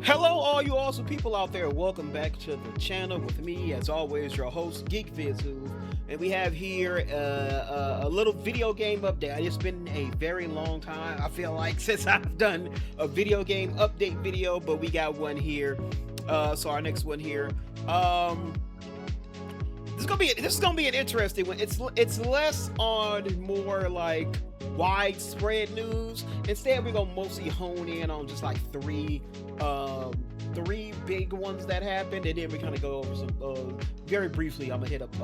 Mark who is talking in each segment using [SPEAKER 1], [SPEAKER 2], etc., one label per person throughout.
[SPEAKER 1] Hello, all you awesome people out there. Welcome back to the channel with me, as always, your host, GeekVizu. And we have here a little video game update. It's been a very long time, I feel like, since I've done a video game update video, but we got one here. So our next one here. This is gonna be an interesting one. It's less on more like widespread news. Instead, we're gonna mostly hone in on just like three big ones that happened, and then we kind of go over some very briefly. I'm gonna hit up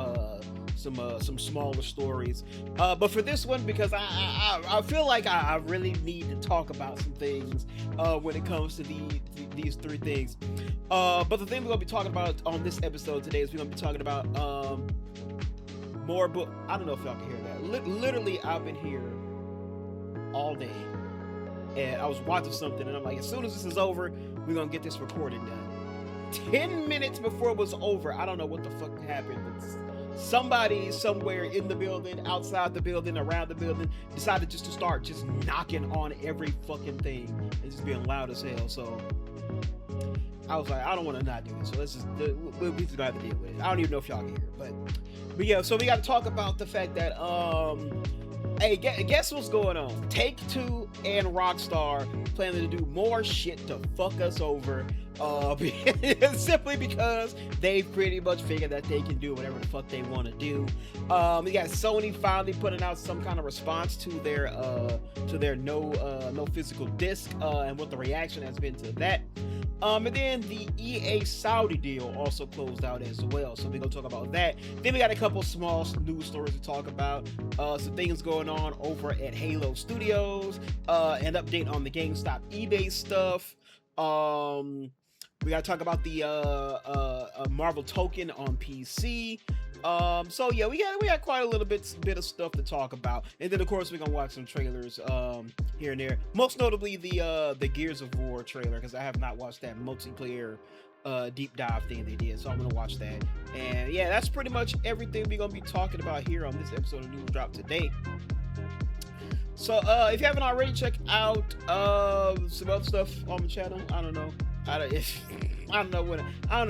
[SPEAKER 1] some smaller stories, but for this one, because I feel like I really need to talk about some things when it comes to these three things. But the thing we're gonna be talking about on this episode today is we're gonna be talking about more book. I don't know if y'all can hear that. Literally, I've been here all day, and I was watching something, and I'm like, as soon as this is over, we're gonna get this recording done. 10 minutes before it was over, I don't know what the fuck happened, but somebody somewhere in the building, outside the building, around the building, decided just to start just knocking on every fucking thing and just being loud as hell. So I was like, I don't want to not do this, so let's just we just gonna have to deal with it. I don't even know if y'all can hear it, but yeah, so we got to talk about the fact that hey, guess what's going on? Take-Two and Rockstar planning to do more shit to fuck us over, simply because they've pretty much figured that they can do whatever the fuck they want to do. We got Sony finally putting out some kind of response to their no physical disc, and what the reaction has been to that. And then the EA Saudi deal also closed out as well, so we're gonna talk about that. Then we got a couple small news stories to talk about, some things going on over at Halo Studios, an update on the GameStop eBay stuff. We gotta talk about the Marvel Tokon on PC. So yeah, we got quite a little bit of stuff to talk about, and then of course we're gonna watch some trailers here and there. Most notably the Gears of War trailer, because I have not watched that multiplayer deep dive thing they did, so I'm gonna watch that. And yeah, that's pretty much everything we're gonna be talking about here on this episode of News Drop today. So if you haven't already, check out some other stuff on the channel. I don't know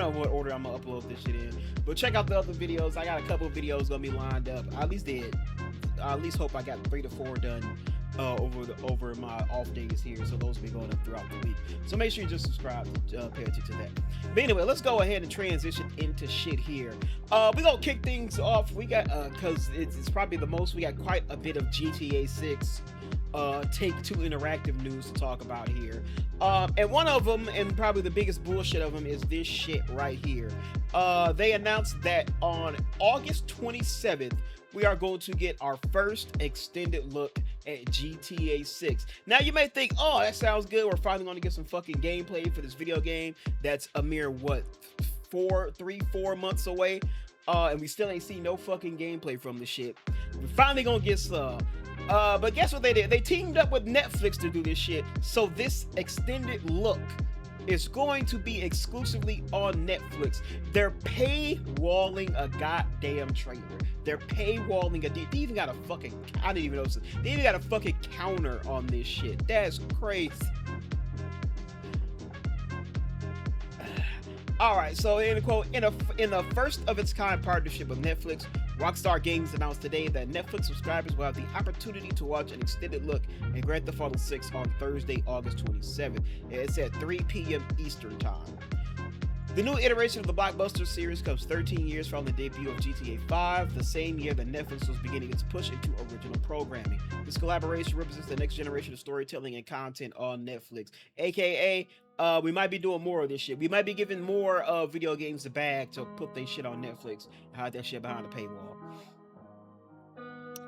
[SPEAKER 1] what order I'm gonna upload this shit in, but check out the other videos. I got a couple of videos gonna be lined up. I at least hope I got 3 to 4 done over my off days here, so those will be going up throughout the week. So make sure you just subscribe, pay attention to that. But anyway, let's go ahead and transition into shit here. We gonna kick things off. We got because it's probably the most. We got quite a bit of GTA 6 Take-Two interactive news to talk about here. And one of them, and probably the biggest bullshit of them, is this shit right here. They announced that on August 27th, we are going to get our first extended look at GTA 6. Now you may think, oh, that sounds good. We're finally going to get some fucking gameplay for this video game that's a mere, what, 4 months away? And we still ain't seen no fucking gameplay from the shit. We're finally going to get some. But guess what they did? They teamed up with Netflix to do this shit. So this extended look is going to be exclusively on Netflix. They're paywalling a goddamn trailer. They're paywalling they even got a fucking, I didn't even know this. They even got a fucking counter on this shit. That's crazy. All right, so in a quote, in a first of its kind partnership with Netflix, Rockstar Games announced today that Netflix subscribers will have the opportunity to watch an extended look at Grand Theft Auto 6 on Thursday, August 27th. It's at 3 p.m. Eastern Time. The new iteration of the blockbuster series comes 13 years from the debut of GTA 5, the same year that Netflix was beginning its push into original programming. This collaboration represents the next generation of storytelling and content on Netflix, aka we might be doing more of this shit. We might be giving more video games the bag to put their shit on Netflix and hide that shit behind the paywall.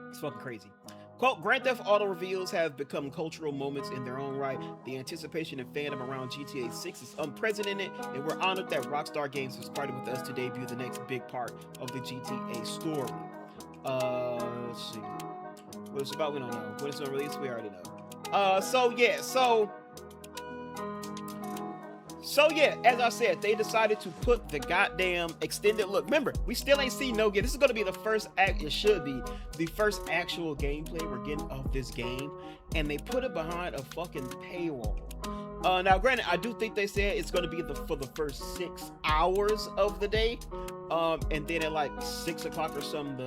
[SPEAKER 1] It's fucking crazy. Quote, Grand Theft Auto reveals have become cultural moments in their own right. The anticipation and fandom around GTA 6 is unprecedented, and we're honored that Rockstar Games has partnered with us to debut the next big part of the GTA story. Let's see. What it's about, we don't know. When it's gonna release, we already know. So yeah, as I said, they decided to put the goddamn extended look. Remember, we still ain't seen no game. This is gonna be the first it should be the first actual gameplay we're getting of this game, and they put it behind a fucking paywall. Now, granted, I do think they said it's going to be for the first 6 hours of the day, and then at like 6 o'clock or something,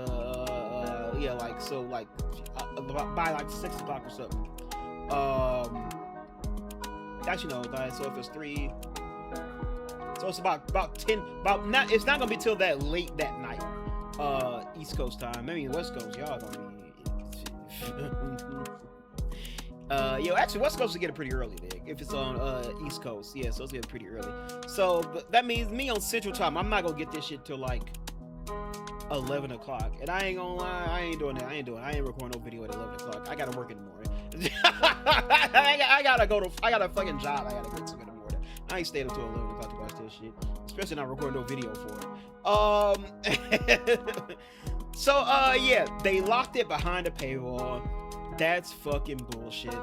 [SPEAKER 1] by like 6 o'clock or something. Actually, no. So if it's 3, so it's about 10. Not. It's not going to be till that late that night, East Coast time. I mean, West Coast, y'all gonna be. Actually, West Coast will get it pretty early, then. If it's on East Coast, yeah, so it's getting pretty early. So that means me on Central Time, I'm not gonna get this shit till like 11 o'clock. And I ain't gonna lie, I ain't doing that. I ain't recording no video at 11 o'clock. I gotta work in the morning. I got a fucking job I gotta go to in the morning. I ain't staying until 11 o'clock to watch this shit, especially not recording no video for it. Yeah, they locked it behind a paywall. That's fucking bullshit.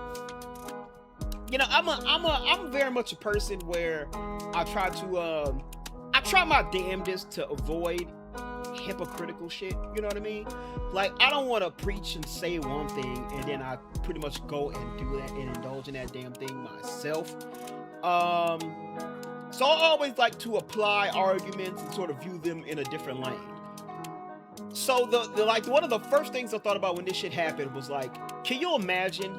[SPEAKER 1] You know, I'm very much a person where I try my damnedest to avoid hypocritical shit. You know what I mean? Like, I don't want to preach and say one thing and then I pretty much go and do that and indulge in that damn thing myself. So I always like to apply arguments and sort of view them in a different lane. So the like one of the first things I thought about when this shit happened was like, can you imagine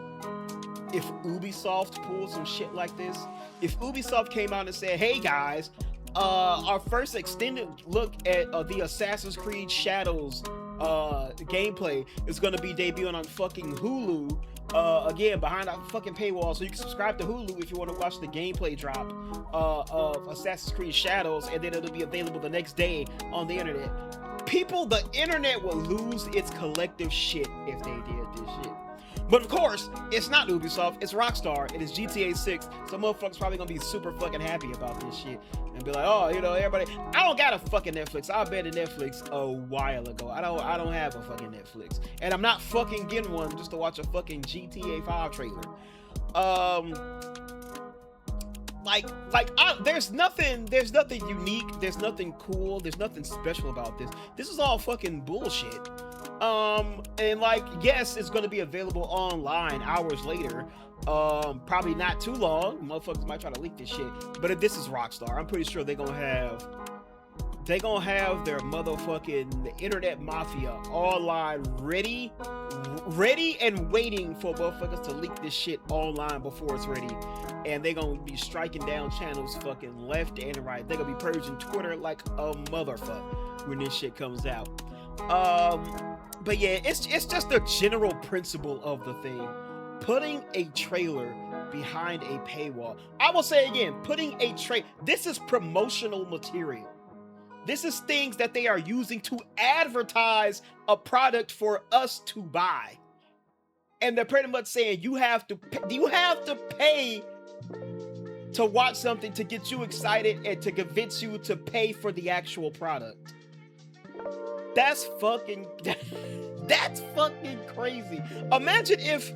[SPEAKER 1] if Ubisoft pulled some shit like this? If Ubisoft came out and said, hey guys, our first extended look at the Assassin's Creed Shadows gameplay is going to be debuting on fucking Hulu, again, behind a fucking paywall, so you can subscribe to Hulu if you want to watch the gameplay drop of Assassin's Creed Shadows, and then it'll be available the next day on the internet. The internet would lose its collective shit if they did this shit. But of course, it's not Ubisoft, it's Rockstar, it is GTA 6, so motherfuckers probably gonna be super fucking happy about this shit, and be like, oh, you know, everybody, I don't got a fucking Netflix, I abandoned Netflix a while ago, I don't have a fucking Netflix, and I'm not fucking getting one just to watch a fucking GTA 5 trailer. There's nothing unique, there's nothing cool, there's nothing special about this. This is all fucking bullshit. And like, yes, it's gonna be available online hours later. Probably not too long. Motherfuckers might try to leak this shit. But if this is Rockstar, I'm pretty sure they're gonna have their motherfucking internet mafia online ready and waiting for motherfuckers to leak this shit online before it's ready. And they're gonna be striking down channels fucking left and right. They're gonna be purging Twitter like a motherfucker when this shit comes out. But yeah, it's just the general principle of the thing. Putting a trailer behind a paywall. I will say again, this is promotional material. This is things that they are using to advertise a product for us to buy. And they're pretty much saying you have to pay to watch something to get you excited and to convince you to pay for the actual product. That's fucking crazy. Imagine if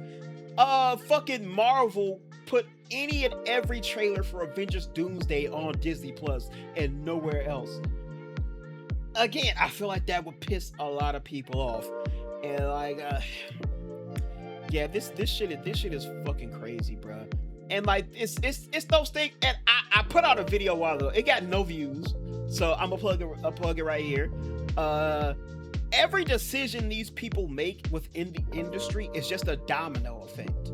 [SPEAKER 1] fucking Marvel put any and every trailer for Avengers Doomsday on Disney Plus and nowhere else. Again, I feel like that would piss a lot of people off. And like, yeah, this shit is fucking crazy, bro. And like, it's those things. And I put out a video a while ago. It got no views, so I'm gonna plug it right here. Every decision these people make within the industry is just a domino effect.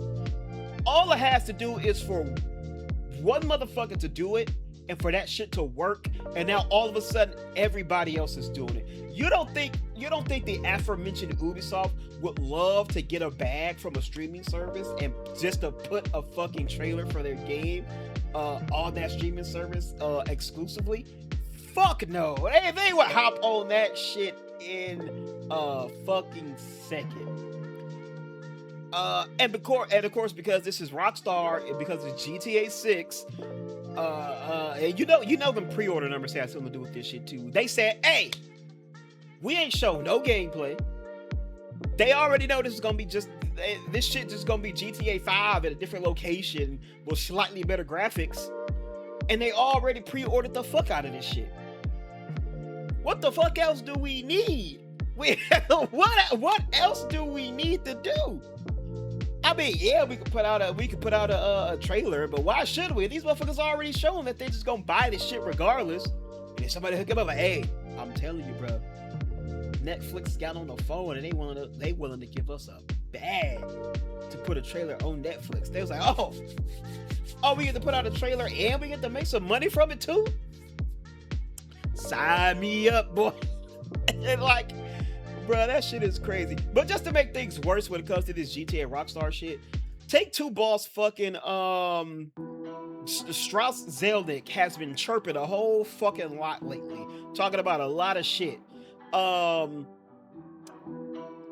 [SPEAKER 1] All it has to do is for one motherfucker to do it and for that shit to work, and now all of a sudden everybody else is doing it. You don't think the aforementioned Ubisoft would love to get a bag from a streaming service and just to put a fucking trailer for their game on that streaming service exclusively? Fuck no. They would hop on that shit in a fucking second. And of course, because this is Rockstar and because it's GTA 6, and you know them pre-order numbers have something to do with this shit too. They said, hey, we ain't show no gameplay. They already know this shit just gonna be GTA 5 at a different location with slightly better graphics. And they already pre-ordered the fuck out of this shit. What the fuck else do we need? What else do we need to do? I mean, yeah, we could put out a trailer, but why should we? These motherfuckers already shown that they just gonna buy this shit regardless. And if somebody hook him up like, hey, I'm telling you, bro, Netflix got on the phone and they willing to give us a bag to put a trailer on Netflix. They was like, oh, we get to put out a trailer and we get to make some money from it too. Sign me up, boy. And like, bro, that shit is crazy. But just to make things worse when it comes to this GTA Rockstar shit, Take-Two boss fucking Strauss Zelnick has been chirping a whole fucking lot lately, talking about a lot of shit. And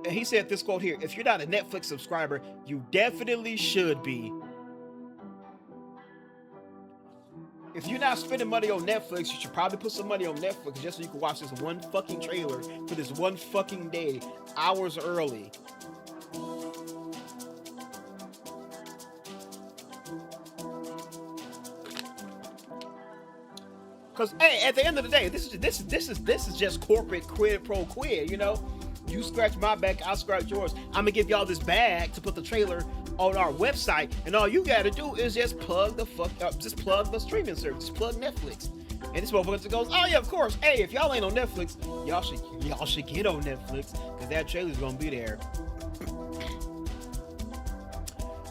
[SPEAKER 1] he said this quote here: if you're not a Netflix subscriber, you definitely should be. If you're not spending money on Netflix, you should probably put some money on Netflix just so you can watch this one fucking trailer for this one fucking day, hours early. Because, hey, at the end of the day, this is just corporate quid pro quid, you know? You scratch my back, I'll scratch yours. I'm gonna give y'all this bag to put the trailer on our website, and all you gotta do is just plug the plug the streaming service, just plug Netflix. And this motherfucker goes, oh yeah, of course. Hey, if y'all ain't on Netflix, y'all should get on Netflix, because that trailer's gonna be there.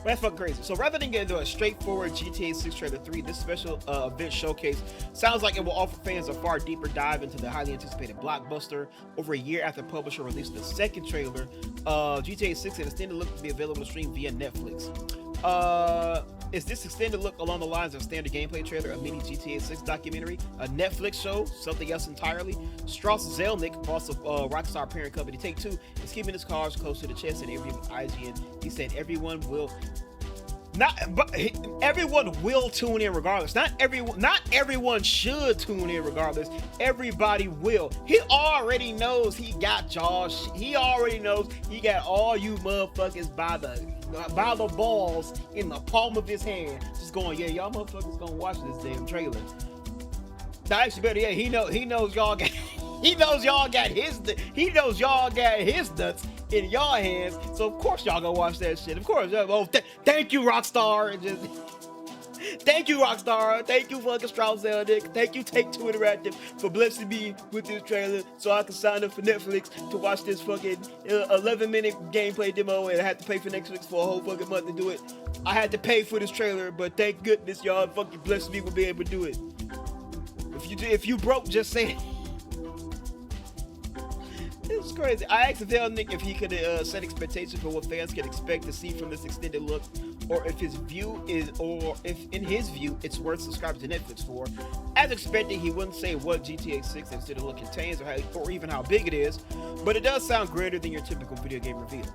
[SPEAKER 1] That's fucking crazy. So rather than get into a straightforward GTA 6 trailer 3, this special event showcase sounds like it will offer fans a far deeper dive into the highly anticipated blockbuster. Over a year after the publisher released the second trailer, GTA 6 and extended look to be available to stream via Netflix. Is this extended look along the lines of a standard gameplay trailer, a mini GTA 6 documentary, a Netflix show, something else entirely? Strauss Zelnick, boss of Rockstar parent company Take-Two, is keeping his cards close to the chest and interview with IGN. He said everyone will tune in regardless. Not everyone should tune in regardless. Everybody will. He already knows he got y'all. He already knows he got all you motherfuckers by the balls in the palm of his hand, just going, yeah, y'all motherfuckers gonna watch this damn trailer. Now, actually, better, yeah, he knows y'all got his nuts in y'all hands, so of course y'all gonna watch that shit. Of course, thank you, Rockstar, and just thank you, Rockstar, thank you, fucking Strauss Zelnick, thank you, Take-Two Interactive, for blessing me with this trailer so I can sign up for Netflix to watch this fucking 11-minute gameplay demo, and I had to pay for Netflix for a whole fucking month to do it. I had to pay for this trailer, but thank goodness y'all fucking blessed me with being able to do it. If you broke, just say it. It's crazy. I asked Zelnick if he could set expectations for what fans can expect to see from this extended look, or if in his view it's worth subscribing to Netflix for. As expected, he wouldn't say what GTA 6 extended look contains or even how big it is, but it does sound greater than your typical video game reveal.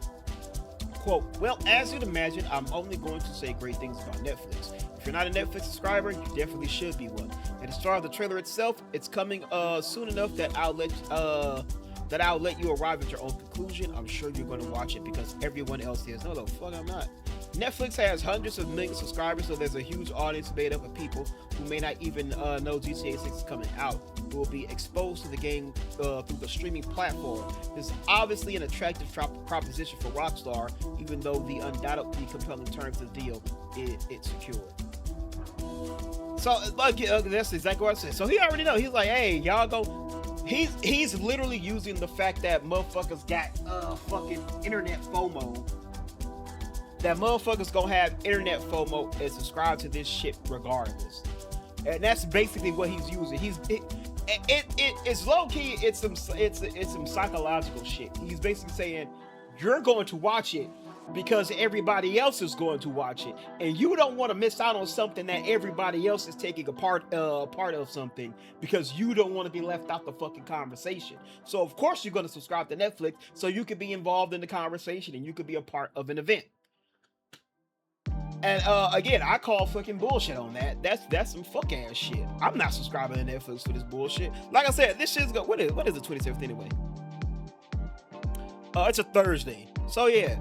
[SPEAKER 1] Quote, well, as you'd imagine, I'm only going to say great things about Netflix. If you're not a Netflix subscriber, you definitely should be one. And as far as the trailer itself, it's coming soon enough that I'll let you arrive at your own conclusion. I'm sure you're going to watch it because everyone else is. No, the fuck I'm not. Netflix has hundreds of millions of subscribers, so there's a huge audience made up of people who may not even know GTA 6 is coming out, who will be exposed to the game through the streaming platform. This is obviously an attractive proposition for Rockstar, even though the undoubtedly compelling terms of the deal it's secured. So that's exactly what I said. So he already know. He's like, hey, y'all go. He's literally using the fact that motherfuckers got fucking internet FOMO. That motherfuckers gonna have internet FOMO and subscribe to this shit regardless. And that's basically what he's using. It's low key. It's some psychological shit. He's basically saying you're going to watch it because everybody else is going to watch it, and you don't want to miss out on something that everybody else is taking a part of something, because you don't want to be left out the fucking conversation. So of course you're going to subscribe to Netflix so you can be involved in the conversation and you could be a part of an event. And again, I call fucking bullshit on that. That's some fuck ass shit. I'm not subscribing to Netflix for this bullshit. Like I said, this shit's what is the 27th anyway? It's a Thursday. So yeah.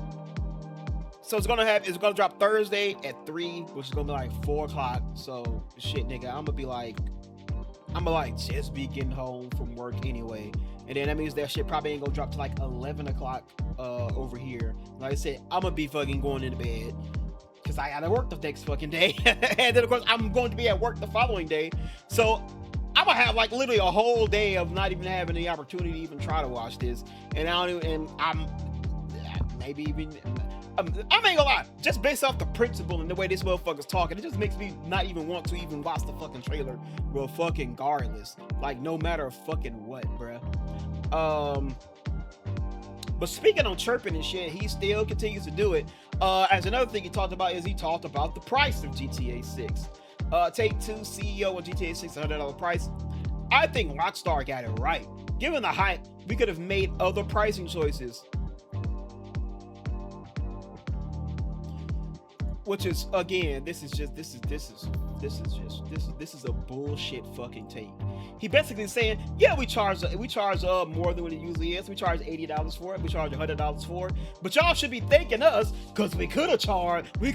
[SPEAKER 1] So it's gonna drop Thursday at 3, which is gonna be like 4 o'clock. So shit, nigga, I'm gonna be like, I'ma like just be getting home from work anyway. And then that means that shit probably ain't gonna drop to like 11 o'clock over here. Like I said, I'm gonna be fucking going into bed because I gotta work the next fucking day. And then of course I'm going to be at work the following day. So I'm gonna have like literally a whole day of not even having the opportunity to even try to watch this. And I don't even, and I'm maybe even, I ain't gonna lie, just based off the principle and the way this motherfucker's talking, it just makes me not even want to even watch the fucking trailer, bro, fucking regardless. Like, no matter fucking what, bruh. But speaking on chirping and shit, he still continues to do it. As another thing he talked about is he talked about the price of GTA 6. Take-Two CEO of GTA 6 $100 price. I think Rockstar got it right. Given the hype, we could have made other pricing choices. Which is, again, this is a bullshit fucking take. He basically saying, yeah, we charge more than what it usually is. We charge $80 for it. We charge $100 for it. But y'all should be thanking us because we could have charged $120. We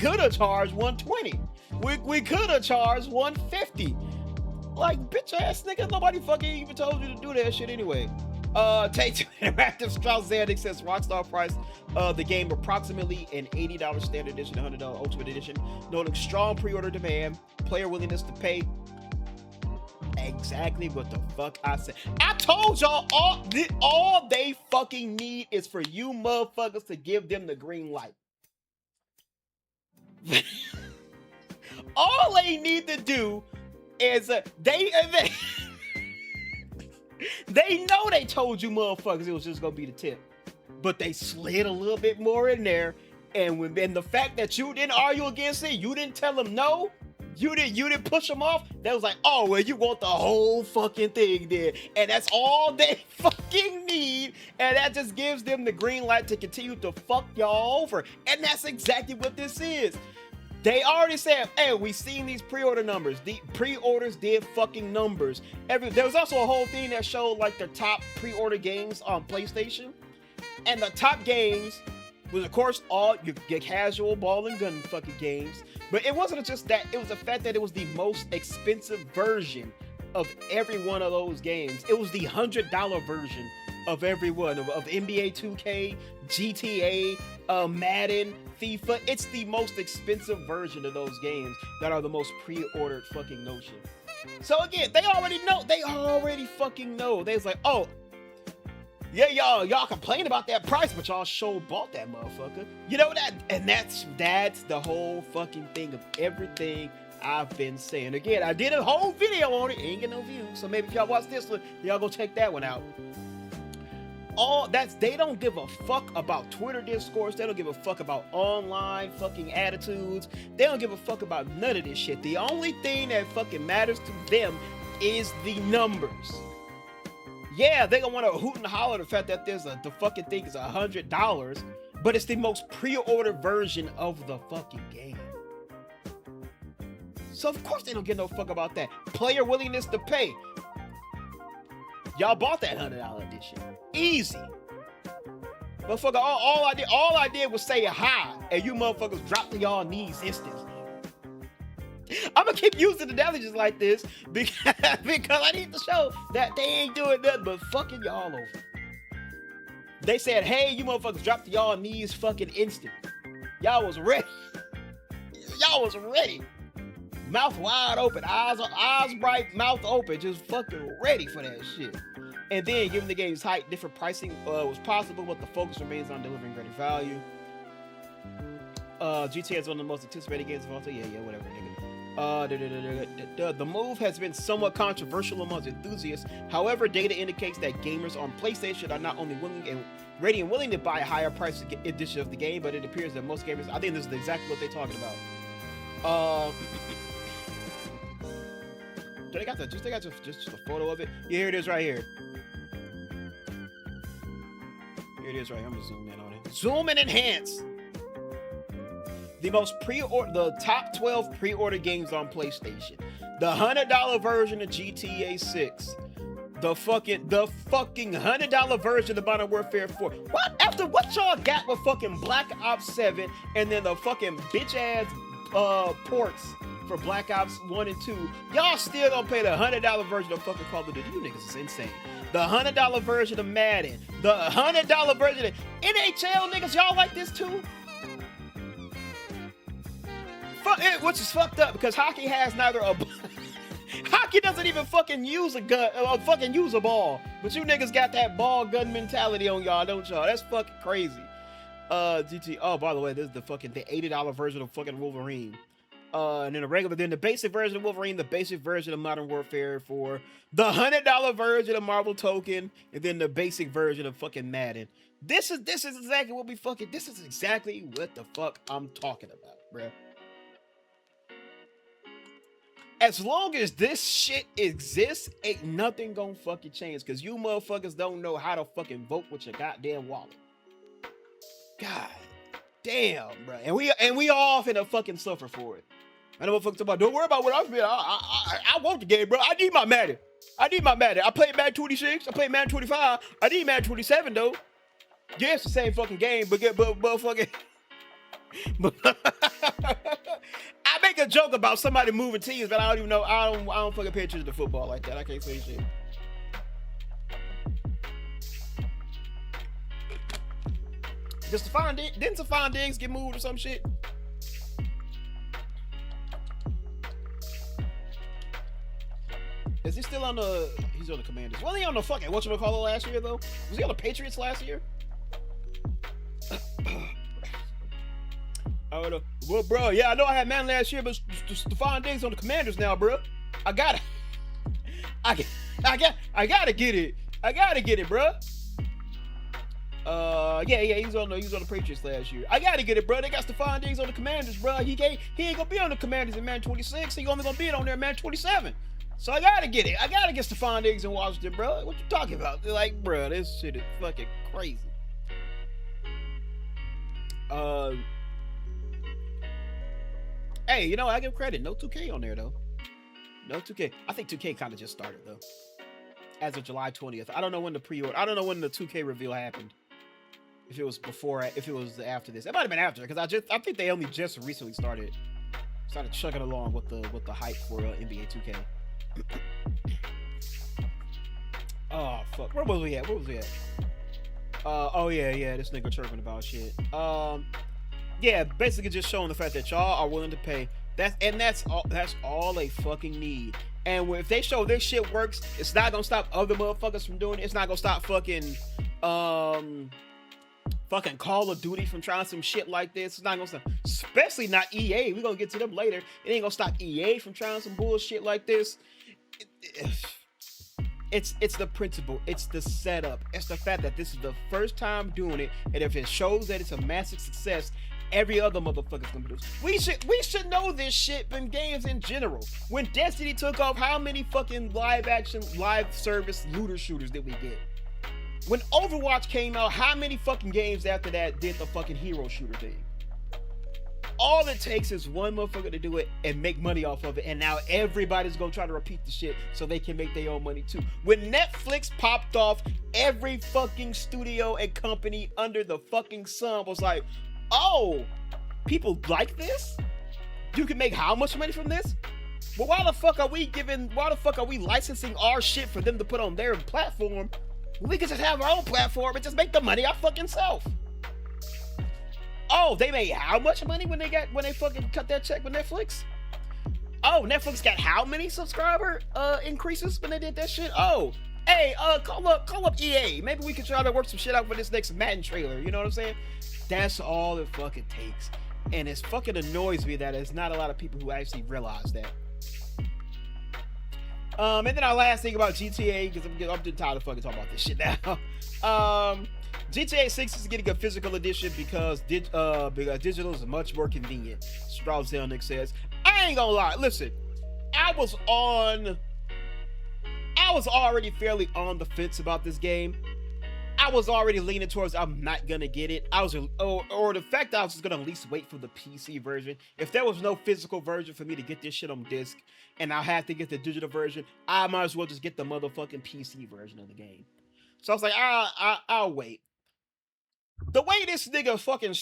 [SPEAKER 1] could have charged $150. Like, bitch ass nigga, nobody fucking even told you to do that shit anyway. Take-Two Interactive Strauss Zelnick says Rockstar priced the game approximately an $80 standard edition, $100 ultimate edition, noting strong pre-order demand, player willingness to pay. Exactly what the fuck I said. I told y'all all they fucking need is for you motherfuckers to give them the green light. All they need to do is they know they told you motherfuckers it was just gonna be the tip, but they slid a little bit more in there. And the fact that you didn't argue against it, you didn't tell them no, you didn't push them off. That was like, oh well, you want the whole fucking thing then, and that's all they fucking need, and that just gives them the green light to continue to fuck y'all over. And that's exactly what this is. They already said, hey, we seen these pre-order numbers. The pre-orders did fucking numbers. There was also a whole thing that showed like the top pre-order games on PlayStation. And the top games was, of course, all your casual ball and gun fucking games. But it wasn't just that. It was the fact that it was the most expensive version of every one of those games. It was the $100 version of every one of NBA 2K, GTA, Madden, FIFA. It's the most expensive version of those games that are the most pre-ordered fucking notion. So again, they already know. They already fucking know. They was like, oh, yeah, y'all complain about that price, but y'all sure bought that motherfucker. You know that, and that's the whole fucking thing of everything I've been saying. Again, I did a whole video on it. Ain't get no views, so maybe if y'all watch this one, y'all go check that one out. They don't give a fuck about Twitter discourse. They don't give a fuck about online fucking attitudes. They don't give a fuck about none of this shit. The only thing that fucking matters to them is the numbers. Yeah, they gonna want to hoot and holler the fact that the fucking thing is $100, but it's the most pre-ordered version of the fucking game. So of course they don't give no fuck about that. Player willingness to pay. Y'all bought that $100 edition. Easy. Motherfucker, all I did was say hi, and you motherfuckers dropped to y'all knees instantly. I'm gonna keep using analogies like this because I need to show that they ain't doing nothing but fucking y'all over. They said, hey, you motherfuckers dropped to y'all knees fucking instant. Y'all was ready. Y'all was ready. Mouth wide open, eyes bright, mouth open, just fucking ready for that shit. And then, given the game's height, different pricing was possible, but the focus remains on delivering greater value. GTA is one of the most anticipated games of all time. Yeah, whatever, nigga. The move has been somewhat controversial amongst enthusiasts. However, data indicates that gamers on PlayStation are not only ready and willing to buy a higher price edition of the game, but it appears that most gamers, I think this is exactly what they're talking about. They got just a photo of it. Yeah, here it is right here. Here it is right here. I'm gonna zoom in on it. Zoom and enhance. The top 12 pre-order games on PlayStation. The $100 version of GTA 6. The fucking $100 version of Modern Warfare 4. What? After what y'all got with fucking Black Ops 7 and then the fucking bitch ass ports for Black Ops 1 and 2, y'all still gonna pay the $100 version of fucking Call of Duty. You niggas is insane. The $100 version of Madden, the $100 version of NHL, niggas, y'all like this too? Which is fucked up because hockey has neither a hockey doesn't even fucking use a gun or fucking use a ball. But you niggas got that ball gun mentality on y'all, don't y'all? That's fucking crazy. GT. Oh, by the way, this is the $80 version of fucking Wolverine. And then the basic version of Wolverine, the basic version of Modern Warfare 4, the $100 version of Marvel Tokon, and then the basic version of fucking Madden. This is exactly what this is exactly what the fuck I'm talking about, bruh. As long as this shit exists, ain't nothing gonna fucking change, because you motherfuckers don't know how to fucking vote with your goddamn wallet. God damn, bro. And we all finna fucking suffer for it. I know what fucking about. Don't worry about what I feel. I want the game, bro. I need my Madden. I played Madden 26. I played Madden 25. I need Madden 27 though. Yeah, it's the same fucking game, but fucking. I make a joke about somebody moving teams, but I don't even know. I don't fucking pay attention to football like that. I can't say shit. Didn't Stephon Diggs get moved or some shit? Is he still on the? He's on the Commanders. Wasn't he on the fucking whatchamacallit last year though? Was he on the Patriots last year? I don't know. Well, bro, yeah, I know I had man last year, but Stephon Diggs on the Commanders now, bro. I got it. I gotta get it. I gotta get it, bro. Yeah, he's on the Patriots last year. I gotta get it, bro. They got Stephon Diggs on the Commanders, bro. He ain't gonna be on the Commanders in Madden 26. He only gonna be on there in Madden 27. So I gotta get it. I gotta get Stephon Diggs in Washington, bro. What you talking about? Like, bro, this shit is fucking crazy. Hey, you know, I give credit. No 2K on there though. No 2K. I think 2K kind of just started though. As of July 20th. I don't know when the pre-order. I don't know when the 2K reveal happened. If it was before, if it was after this, it might have been after, because I think they only just recently started chugging along with the hype for NBA 2K. Oh fuck, where was we at? Oh yeah, this nigga chirping about shit. Yeah, basically just showing the fact that y'all are willing to pay. That's all they fucking need. And if they show this shit works, it's not gonna stop other motherfuckers from doing it. It's not gonna stop fucking Call of Duty from trying some shit like this. It's not gonna stop, especially not EA. We're gonna get to them later. It ain't gonna stop EA from trying some bullshit like this. It's the principle. It's the setup. It's the fact that this is the first time doing it, and if it shows that it's a massive success, every other motherfucker's gonna do this. We should know this shit in games in general. When Destiny took off, how many fucking live service looter shooters did we get? When Overwatch came out, how many fucking games after that did the fucking hero shooter thing? All it takes is one motherfucker to do it and make money off of it, and now everybody's gonna try to repeat the shit so they can make their own money too. When Netflix popped off, every fucking studio and company under the fucking sun was like, oh, people like this? You can make how much money from this? Well, why the fuck are we licensing our shit for them to put on their platform? We could just have our own platform and just make the money our fucking self. Oh, they made how much money when they fucking cut that check with Netflix? Oh, Netflix got how many subscriber increases when they did that shit? Oh, hey, call up EA. Maybe we could try to work some shit out for this next Madden trailer. You know what I'm saying? That's all it fucking takes. And it fucking annoys me that there's not a lot of people who actually realize that. And then our last thing about GTA, because I'm just tired of fucking talking about this shit now. GTA 6 is getting a physical edition because digital is much more convenient. Strauss Zelnick says. I ain't gonna lie. Listen, I was already fairly on the fence about this game. I was already leaning towards I'm not gonna get it. Or the fact that I was just gonna at least wait for the PC version. If there was no physical version for me to get this shit on disc, and I have to get the digital version, I might as well just get the motherfucking PC version of the game. So I was like, I'll wait. The way this nigga fucking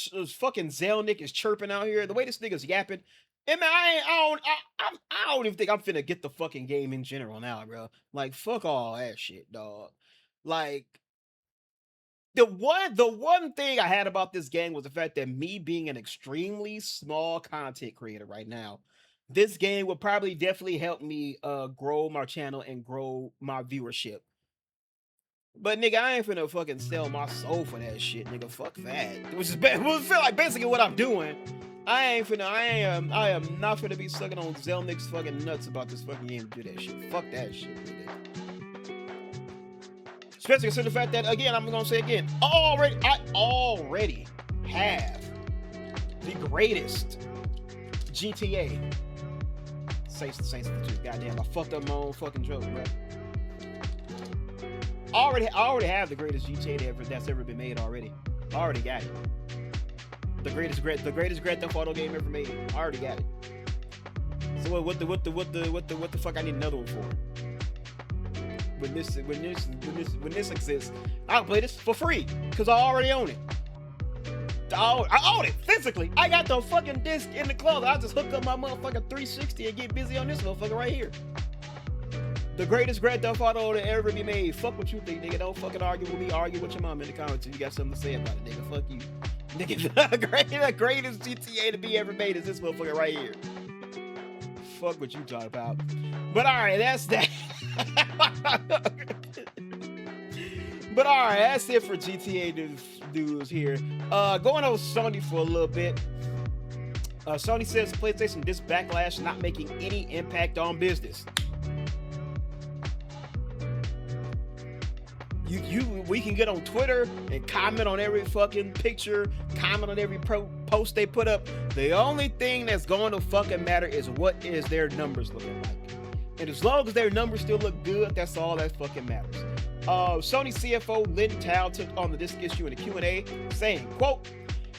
[SPEAKER 1] Zelnick is chirping out here, the way this nigga's yapping, And man, I don't even think I'm finna get the fucking game in general now, bro. Like, fuck all that shit, dog. Like, the one thing I had about this game was the fact that me being an extremely small content creator right now, this game would probably definitely help me grow my channel and grow my viewership. But nigga, I ain't finna fucking sell my soul for that shit, nigga. Fuck that. Which is which feel like basically what I'm doing. I am not finna be sucking on Zelnick's fucking nuts about this fucking game to do that shit. Fuck that shit, nigga. Especially considering the fact that, again, I'm gonna say again, I already have the greatest GTA. Saints the truth. Goddamn, I fucked up my own fucking joke, bro. I already have the greatest GTA that's ever been made already. I already got it. The greatest Grand Theft Auto game ever made. I already got it. So what the fuck I need another one for? When this exists, I'll play this for free because I already own it. I own it physically. I got the fucking disc in the closet. I just hook up my motherfucking 360 and get busy on this motherfucker right here. The greatest Grand Theft Auto to ever be made. Fuck what you think, nigga. Don't fucking argue with me. Argue with your mom in the comments if you got something to say about it, nigga. Fuck you. Nigga, the greatest GTA to be ever made is this motherfucker right here. Fuck what you talking about. But alright, that's that. But alright, that's it for GTA news here. Going on Sony for a little bit. Sony says PlayStation this backlash not making any impact on business. We can get on Twitter and comment on every fucking picture, comment on every post they put up. The only thing that's going to fucking matter is what is their numbers looking like. And as long as their numbers still look good, that's all that fucking matters. Sony CFO Lynn Tao took on this issue in a Q&A saying, quote,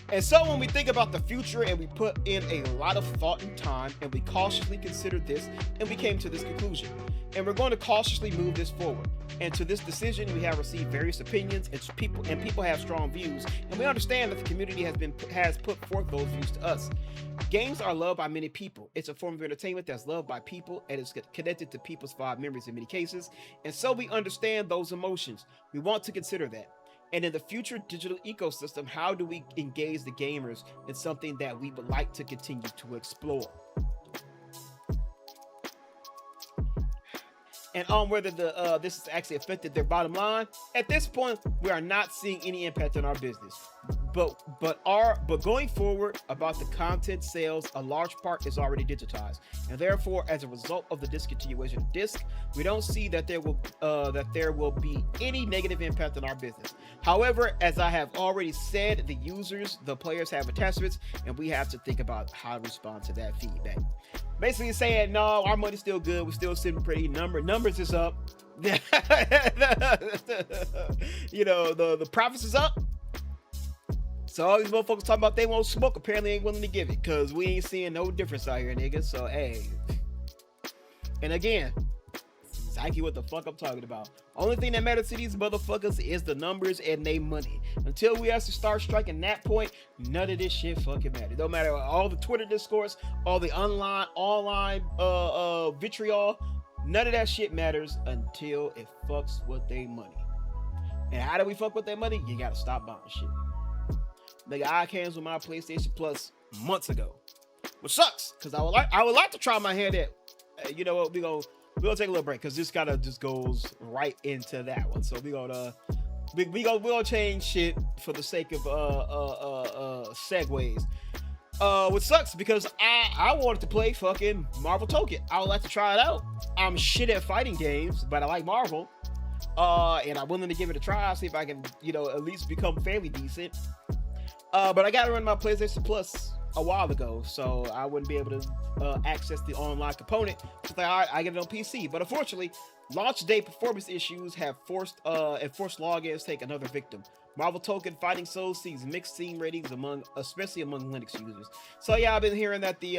[SPEAKER 1] "And so when we think about the future and we put in a lot of thought and time and we cautiously considered this and we came to this conclusion. And we're going to cautiously move this forward. And to this decision, we have received various opinions and people have strong views. And we understand that the community has put forth those views to us. Games are loved by many people. It's a form of entertainment that's loved by people and it's connected to people's fond memories in many cases. And so we understand those emotions. We want to consider that. And in the future digital ecosystem, how do we engage the gamers in something that we would like to continue to explore?" And on whether this has actually affected their bottom line, at this point, we are not seeing any impact on our business. But going forward about the content sales, a large part is already digitized, and therefore, as a result of the discontinuation of disc, we don't see that there will be any negative impact on our business. However, as I have already said, the players have attachments, and we have to think about how to respond to that feedback. Basically saying, no, our money's still good. We're still sitting pretty. Numbers is up. You know, the profits is up. So all these motherfuckers talking about they won't smoke apparently ain't willing to give it because we ain't seeing no difference out here, nigga. So, hey. And again, exactly what the fuck I'm talking about. Only thing that matters to these motherfuckers is the numbers and they money. Until we have to start striking that point, none of this shit fucking matters. No matter all the Twitter discourse, all the online vitriol, none of that shit matters until it fucks with their money. And how do we fuck with their money? You gotta stop buying shit. Nigga, I cancelled my PlayStation Plus months ago, which sucks because I would like to try my hand at. You know what? We're gonna take a little break because this kind of just goes right into that one. So we'll change shit for the sake of segues. Which sucks because I wanted to play fucking Marvel Tokon. I would like to try it out. I'm shit at fighting games, but I like Marvel. And I'm willing to give it a try. See if I can, at least become fairly decent. But I got to run my PlayStation Plus a while ago, so I wouldn't be able to access the online component. So I get it on PC. But unfortunately, launch day performance issues have forced logins take another victim. Marvel Tokon Fighting Souls sees mixed Steam ratings especially among Linux users. So yeah, I've been hearing that the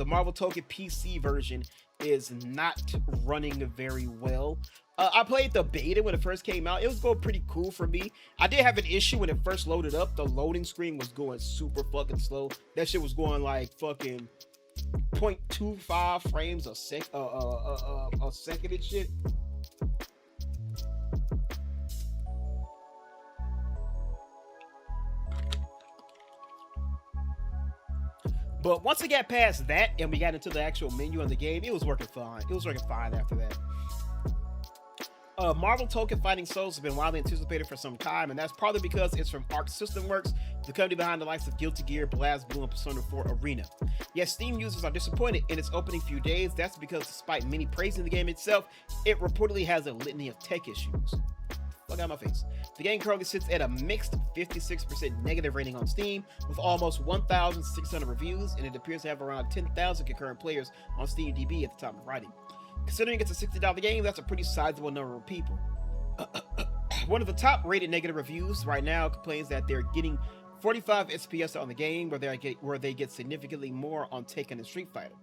[SPEAKER 1] Marvel Tokon PC version is not running very well. I played the beta when it first came out. It was going pretty cool for me. I did have an issue when it first loaded up. The loading screen was going super fucking slow. That shit was going like fucking 0.25 frames a second and shit. But once we got past that and we got into the actual menu on the game, it was working fine. It was working fine after that. Marvel Tokon Fighting Souls has been widely anticipated for some time, and that's partly because it's from Arc System Works, the company behind the likes of Guilty Gear, BlazBlue, and Persona 4 Arena. Yet Steam users are disappointed in its opening few days. That's because despite many praising the game itself, it reportedly has a litany of tech issues. Fuck out my face. The game currently sits at a mixed 56% negative rating on Steam, with almost 1,600 reviews, and it appears to have around 10,000 concurrent players on SteamDB at the time of writing. Considering it's a $60 game, that's a pretty sizable number of people. One of the top rated negative reviews right now complains that they're getting 45 SPS on the game, where they get significantly more on Tekken and Street Fighter.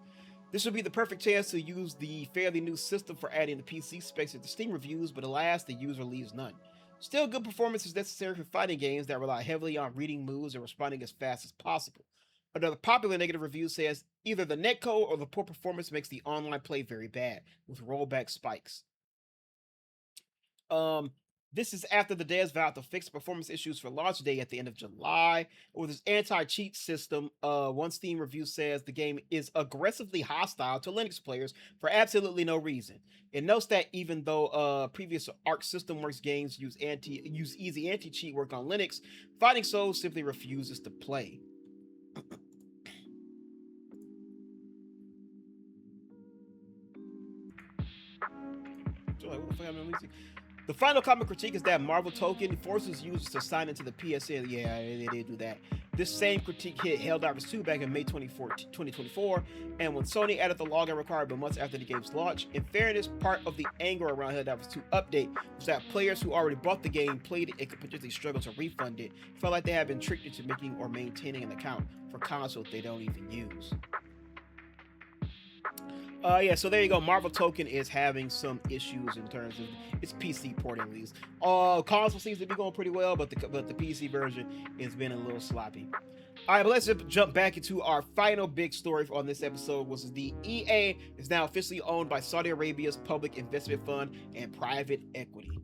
[SPEAKER 1] This would be the perfect chance to use the fairly new system for adding the PC specs into Steam reviews, but alas, the user leaves none. Still, good performance is necessary for fighting games that rely heavily on reading moves and responding as fast as possible. Another popular negative review says either the netcode or the poor performance makes the online play very bad, with rollback spikes. This is after the devs vowed to fix performance issues for launch day at the end of July. With its anti-cheat system, one Steam review says the game is aggressively hostile to Linux players for absolutely no reason. It notes that even though previous Arc System Works games use easy anti-cheat work on Linux, Fighting Souls simply refuses to play. The final common critique is that Marvel Tokon forces users to sign into the PSN. Yeah, they did do that. This same critique hit Helldivers 2 back in May 2024, and when Sony added the login requirement months after the game's launch. In fairness, part of the anger around Helldivers 2 update was that players who already bought the game, played it, and could potentially struggle to refund it, felt like they had been tricked into making or maintaining an account for consoles they don't even use. Yeah, so there you go. Marvel Tokon is having some issues in terms of its PC porting, at least. Console seems to be going pretty well, but the PC version has been a little sloppy. All right, but let's jump back into our final big story on this episode, which is the EA is now officially owned by Saudi Arabia's public investment fund and private equity.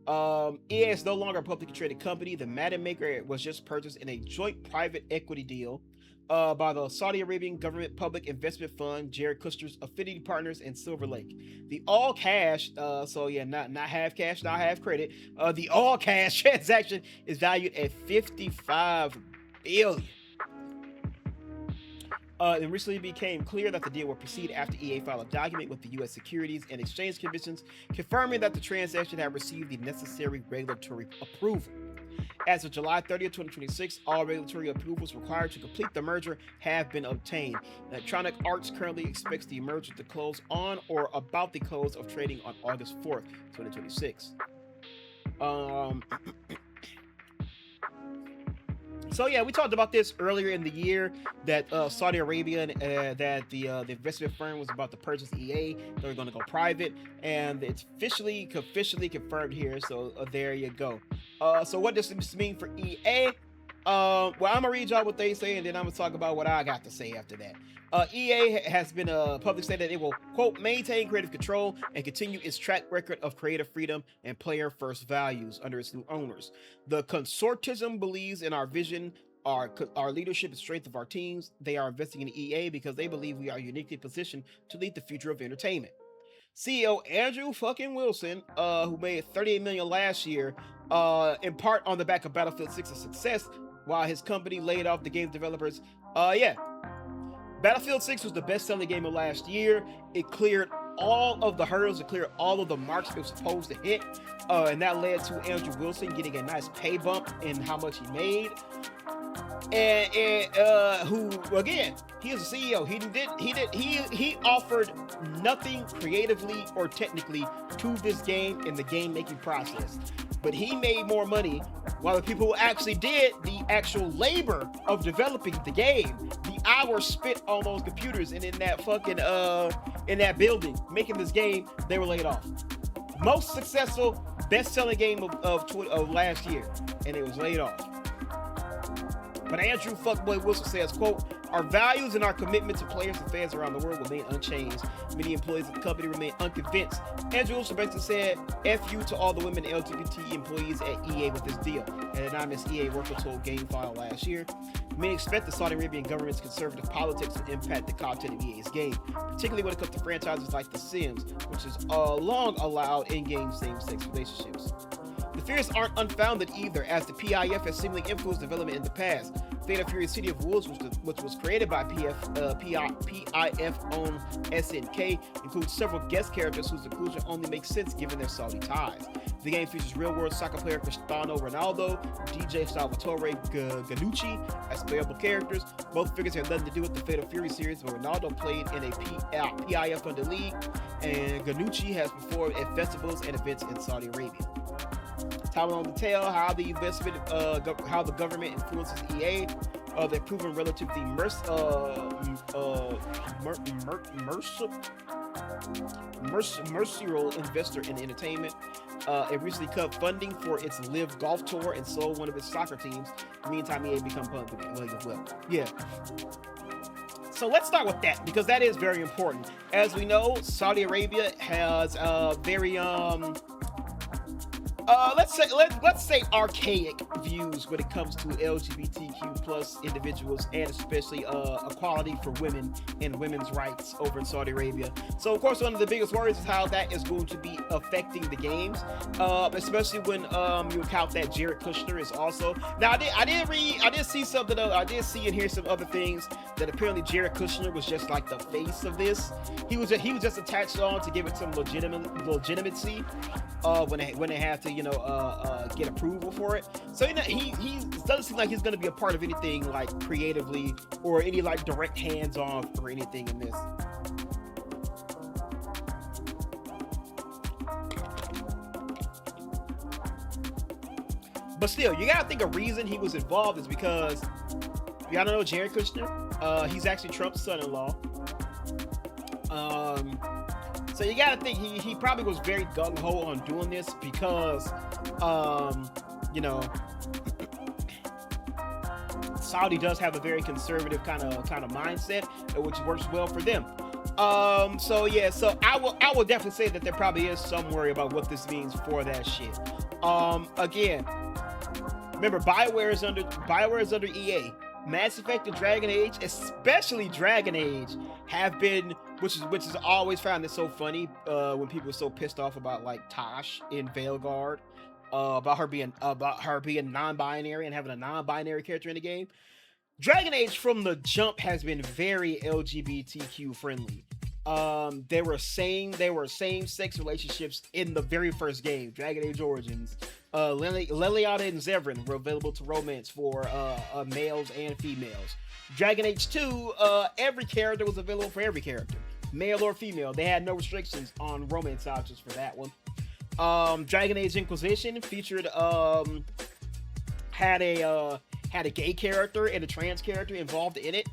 [SPEAKER 1] EA is no longer a publicly traded company. The Madden maker was just purchased in a joint private equity deal by the Saudi Arabian Government Public Investment Fund, Jared Kushner's Affinity Partners, and Silver Lake. The all-cash, so yeah, not half cash, not half credit. The all-cash transaction is valued at $55 billion. It recently became clear that the deal will proceed after EA filed a document with the U.S. Securities and Exchange Commissions confirming that the transaction had received the necessary regulatory approval. As of July 30th, 2026, all regulatory approvals required to complete the merger have been obtained. Electronic Arts currently expects the merger to close on or about the close of trading on August 4th, 2026. So yeah, we talked about this earlier in the year that Saudi Arabia, that the investment firm was about to purchase EA. They were going to go private, and it's officially confirmed here. So there you go. So what does this mean for EA? Well, I'm gonna read y'all what they say, and then I'm gonna talk about what I got to say after that. EA has been publicly stated that it will, quote, maintain creative control and continue its track record of creative freedom and player-first values under its new owners. The consortium believes in our vision, our leadership and strength of our teams. They are investing in EA because they believe we are uniquely positioned to lead the future of entertainment. CEO Andrew fucking Wilson, who made $38 million last year, in part on the back of Battlefield 6's success, while his company laid off the game developers. Battlefield 6 was the best-selling game of last year. It cleared all of the hurdles, it cleared all of the marks it was supposed to hit, and that led to Andrew Wilson getting a nice pay bump in how much he made. And who again, he is a CEO. He offered nothing creatively or technically to this game in the game making process, but he made more money while the people who actually did the actual labor of developing the game, the hours spent on those computers and in that fucking in that building making this game, they were laid off. Most successful, best-selling game of last year, and it was laid off. But Andrew Fuckboy Wilson says, quote, Our values and our commitment to players and fans around the world remain unchanged. Many employees of the company remain unconvinced. Andrew also basically said, F you to all the women LGBT employees at EA with this deal. An anonymous EA worker told GameFile last year. Many expect the Saudi Arabian government's conservative politics to impact the content of EA's game, particularly when it comes to franchises like The Sims, which has long allowed in-game same-sex relationships. The fears aren't unfounded either, as the PIF has seemingly influenced development in the past. Fate of Fury City of Wolves, which was created by PIF-owned SNK, includes several guest characters whose inclusion only makes sense given their Saudi ties. The game features real-world soccer player Cristiano Ronaldo, DJ Salvatore Ganucci as playable characters. Both figures have nothing to do with the Fate of Fury series, but Ronaldo played in a PIF-funded league, and Ganucci has performed at festivals and events in Saudi Arabia. Time will tell how the investment, how the government influences EA. They've proven relatively mercurial investor in entertainment. It recently cut funding for its Live Golf Tour and sold one of its soccer teams. Meantime, EA become public as well. Yeah. So let's start with that, because that is very important. As we know, Saudi Arabia has very let's say archaic views when it comes to LGBTQ plus individuals, and especially equality for women and women's rights over in Saudi Arabia. So of course, one of the biggest worries is how that is going to be affecting the games, especially when you account that Jared Kushner is also. Now I did see something. I did see and hear some other things that apparently Jared Kushner was just like the face of this. He was just attached on to give it some legitimacy when they have to get approval for it. So he doesn't seem like he's going to be a part of anything like creatively or any like direct hands-on or anything in this. But still, you gotta think a reason he was involved is because y'all don't know Jared Kushner. He's actually Trump's son-in-law. So you gotta think he probably was very gung-ho on doing this because Saudi does have a very conservative kind of mindset, which works well for them. So I will definitely say that there probably is some worry about what this means for that shit. Again, remember BioWare is under EA. Mass Effect and Dragon Age, especially Dragon Age, have been, which is always found it so funny when people are so pissed off about like Tosh in Veilguard, about her being non-binary and having a non-binary character in the game. Dragon Age from the jump has been very LGBTQ friendly. There were same-sex relationships in the very first game, Dragon Age Origins. Leliana and Zevran were available to romance for males and females. Dragon Age 2, every character was available for every character, male or female. They had no restrictions on romance options for that one. Dragon Age Inquisition featured had a gay character and a trans character involved in it.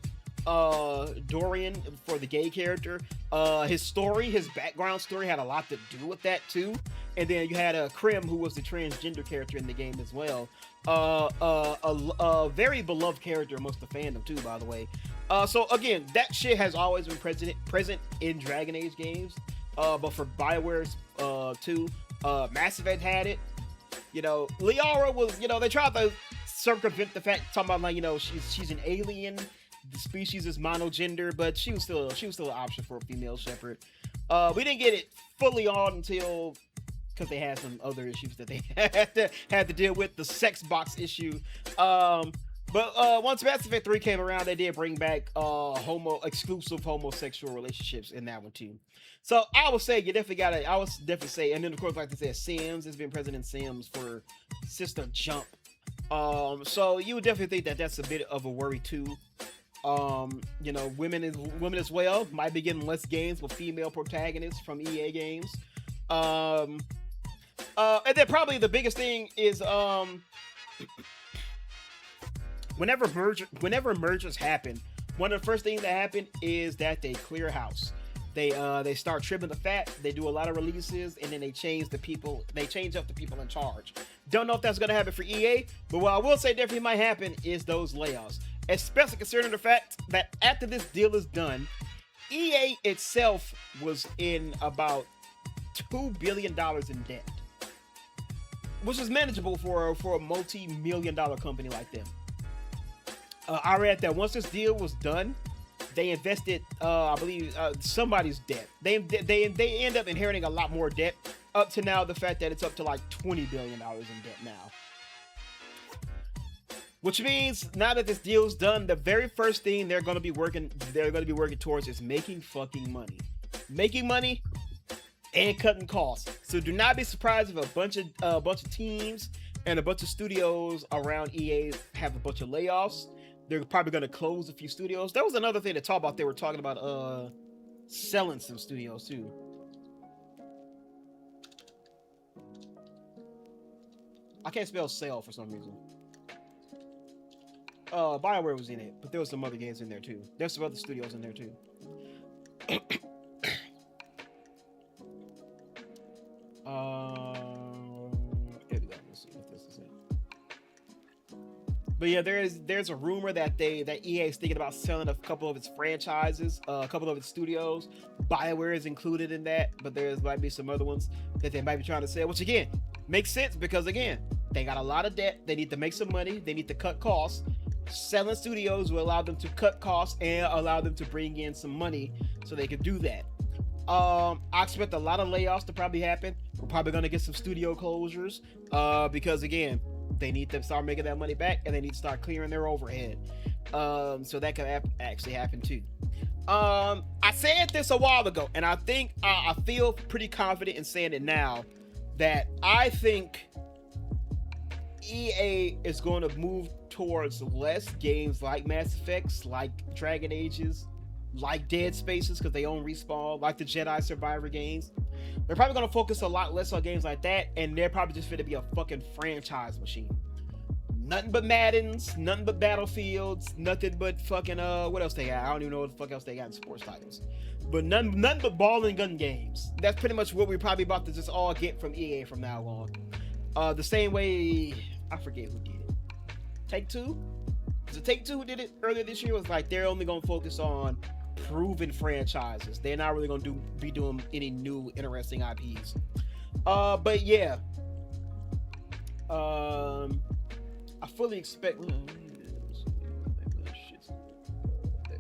[SPEAKER 1] Dorian for the gay character. His background story had a lot to do with that too. And then you had Krim, who was the transgender character in the game as well. A very beloved character amongst the fandom too, by the way. So again, that shit has always been present in Dragon Age games. But for BioWare's 2, Mass Effect had it. Liara was, they tried to circumvent the fact, talking about like, she's an alien. The species is monogender, but she was still an option for a female shepherd. We didn't get it fully on until, because they had some other issues that they had to deal with, the sex box issue. But once Mass Effect 3 came around, they did bring back exclusive homosexual relationships in that one too. So I would say say, and then of course, like I said, Sims has been present in Sims since the jump. So you would definitely think that that's a bit of a worry too. Women as well might be getting less games with female protagonists from EA games. And then probably the biggest thing is whenever mergers happen, one of the first things that happen is that they clear house. They start trimming the fat. They do a lot of releases, and then they change up the people in charge. Don't know if that's going to happen for EA, but what I will say definitely might happen is those layoffs. especially considering the fact that after this deal is done, EA itself was in about $2 billion in debt, which is manageable for a multi-million-dollar company like them. I read that once this deal was done, they invested, I believe, somebody's debt. They end up inheriting a lot more debt. Up to now, the fact that it's up to like $20 billion in debt now. Which means now that this deal's done, the very first thing they're going to be working towards is making fucking money. Making money and cutting costs. So do not be surprised if a bunch of teams and a bunch of studios around EA have a bunch of layoffs. They're probably going to close a few studios. There was another thing to talk about. They were talking about selling some studios too. I can't spell sell for some reason. BioWare was in it, but there was some other games in there too. There's some other studios in there too. Here we go. Let's see if this is it. But yeah, there's a rumor that EA is thinking about selling a couple of its franchises, a couple of its studios. BioWare is included in that, but there might be some other ones that they might be trying to sell, which again makes sense because again, they got a lot of debt. They need to make some money. They need to cut costs. Selling studios will allow them to cut costs and allow them to bring in some money so they can do that. I expect a lot of layoffs to probably happen. We're probably going to get some studio closures because again, they need to start making that money back and they need to start clearing their overhead. So that could actually happen too. I said this a while ago, and I think I feel pretty confident in saying it now that I think EA is going to move towards less games like Mass Effects, like Dragon Ages, like Dead Spaces because they own Respawn, like the Jedi Survivor games. They're probably going to focus a lot less on games like that, and they're probably just going to be a fucking franchise machine. Nothing but Maddens, nothing but Battlefields, nothing but fucking what else they got? I don't even know what the fuck else they got in sports titles. But nothing but ball and gun games. That's pretty much what we're probably about to just all get from EA from now on. The same way, I forget who did it. Take-Two? Was it Take-Two who did it earlier this year? It was like they're only going to focus on proven franchises. They're not really going to be doing any new interesting IPs. But yeah. I fully expect... There we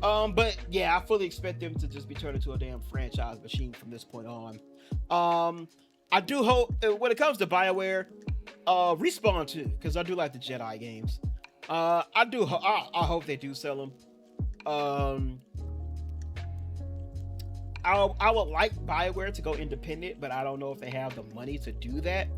[SPEAKER 1] go. But yeah, I fully expect them to just be turned into a damn franchise machine from this point on. I do hope, when it comes to BioWare, Respawn too, because I do like the Jedi games. I hope they do sell them. I would like BioWare to go independent, but I don't know if they have the money to do that.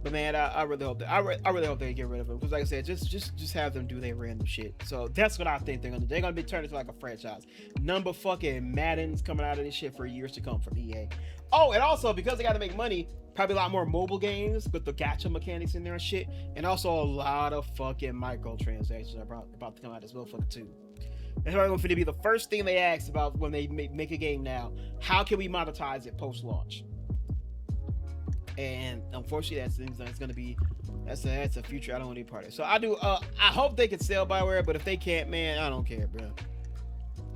[SPEAKER 1] But man, I really hope that I really hope they get rid of them because, like I said, just have them do their random shit. So that's what I think they're gonna do. They're gonna be turned into like a franchise. Number fucking Maddens coming out of this shit for years to come from EA. Oh, and also because they got to make money, probably a lot more mobile games with the gacha mechanics in there and shit, and also a lot of fucking microtransactions are about to come out as well, fucking too. That's probably going to be the first thing they ask about when they make a game now. How can we monetize it post-launch? And unfortunately, that's going to be that's a future I don't want to be part of. So I do. I hope they can sell BioWare, but if they can't, man, I don't care, bro.